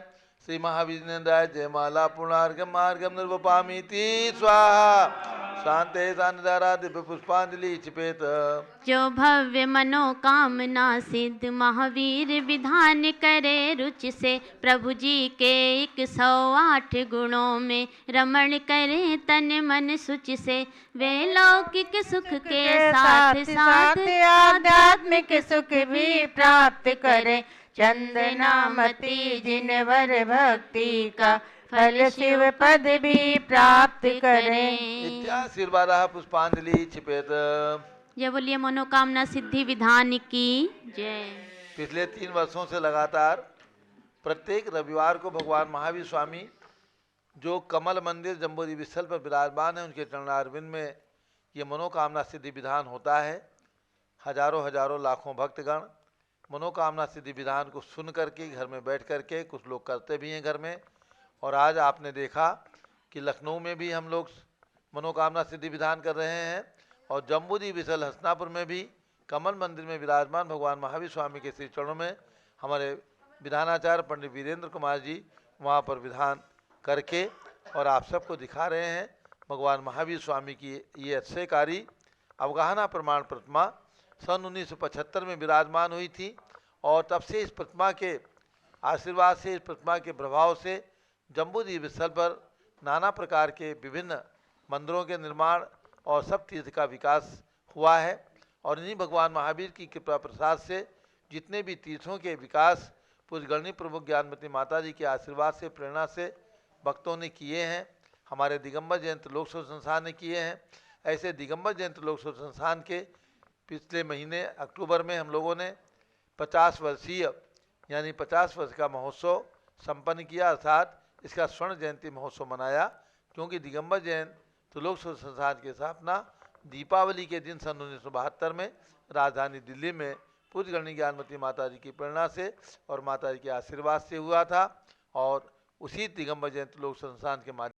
Speaker 3: श्री महावीर नंदाय जयमाला पूर्णार्घ्यम मार्गम निर्वपामीति स्वाहा। शांते शांतिधारा दिव्य पुष्पांजलि चिपेत।
Speaker 6: जो भव्य मनोकामना सिद्ध महावीर विधान करे रुचि से। प्रभु जी के 108 गुणों में रमण करे तन मन सुचि से। वे लौकिक सुख के साथ साथ
Speaker 7: आध्यात्मिक सुख भी प्राप्त करे। चंदनामती जिनवर भक्ति का फल शिव पद भी प्राप्त करें।
Speaker 3: इत्याशीर्वाद पुष्पांजलि छिपेत।
Speaker 6: जय बोलिए मनोकामना सिद्धि विधान की जय।
Speaker 3: पिछले 3 वर्षों से लगातार प्रत्येक रविवार को भगवान महावीर स्वामी जो कमल मंदिर जम्बूद्वीप स्थल पर विराजमान है उनके चरणारविंद में ये मनोकामना सिद्धि विधान होता है। हजारों हजारों लाखों भक्तगण मनोकामना सिद्धि विधान को सुन करके घर में बैठ करके कुछ लोग करते भी हैं घर में। और आज आपने देखा कि लखनऊ में भी हम लोग मनोकामना सिद्धि विधान कर रहे हैं और जम्बूद्वीप स्थल हसनापुर में भी कमल मंदिर में विराजमान भगवान महावीर स्वामी के श्री चरणों में हमारे विधानाचार्य पंडित वीरेंद्र कुमार जी वहाँ पर विधान करके और आप सबको दिखा रहे हैं। भगवान महावीर स्वामी की ये अक्षयकारी अवगाहना प्रमाण प्रतिमा सन 1975 में विराजमान हुई थी और तब से इस प्रतिमा के आशीर्वाद से, इस प्रतिमा के प्रभाव से जम्बूद्वीप स्थल पर नाना प्रकार के विभिन्न मंदिरों के निर्माण और सब तीर्थ का विकास हुआ है। और इन्हीं भगवान महावीर की कृपा प्रसाद से जितने भी तीर्थों के विकास पूज्यगणनीय प्रमुख ज्ञानमती माता जी के आशीर्वाद से, प्रेरणा से भक्तों ने किए हैं। हमारे दिगंबर जयंत लोक सेवा संस्थान ने किए हैं। ऐसे दिगंबर जयंत लोक सेवा संस्थान के पिछले महीने अक्टूबर में हम लोगों ने 50 वर्षीय यानी 50 वर्ष का महोत्सव संपन्न किया, अर्थात इसका स्वर्ण जयंती महोत्सव मनाया। क्योंकि दिगंबर जयंत लोक सेवा संस्थान की स्थापना दीपावली के दिन सन 1972 में राजधानी दिल्ली में पूज्यगणनीय ज्ञानमती माता जी की प्रेरणा से और माता जी के आशीर्वाद से हुआ था। और उसी दिगंबर जयंत लोक सेवा संस्थान के माध्यम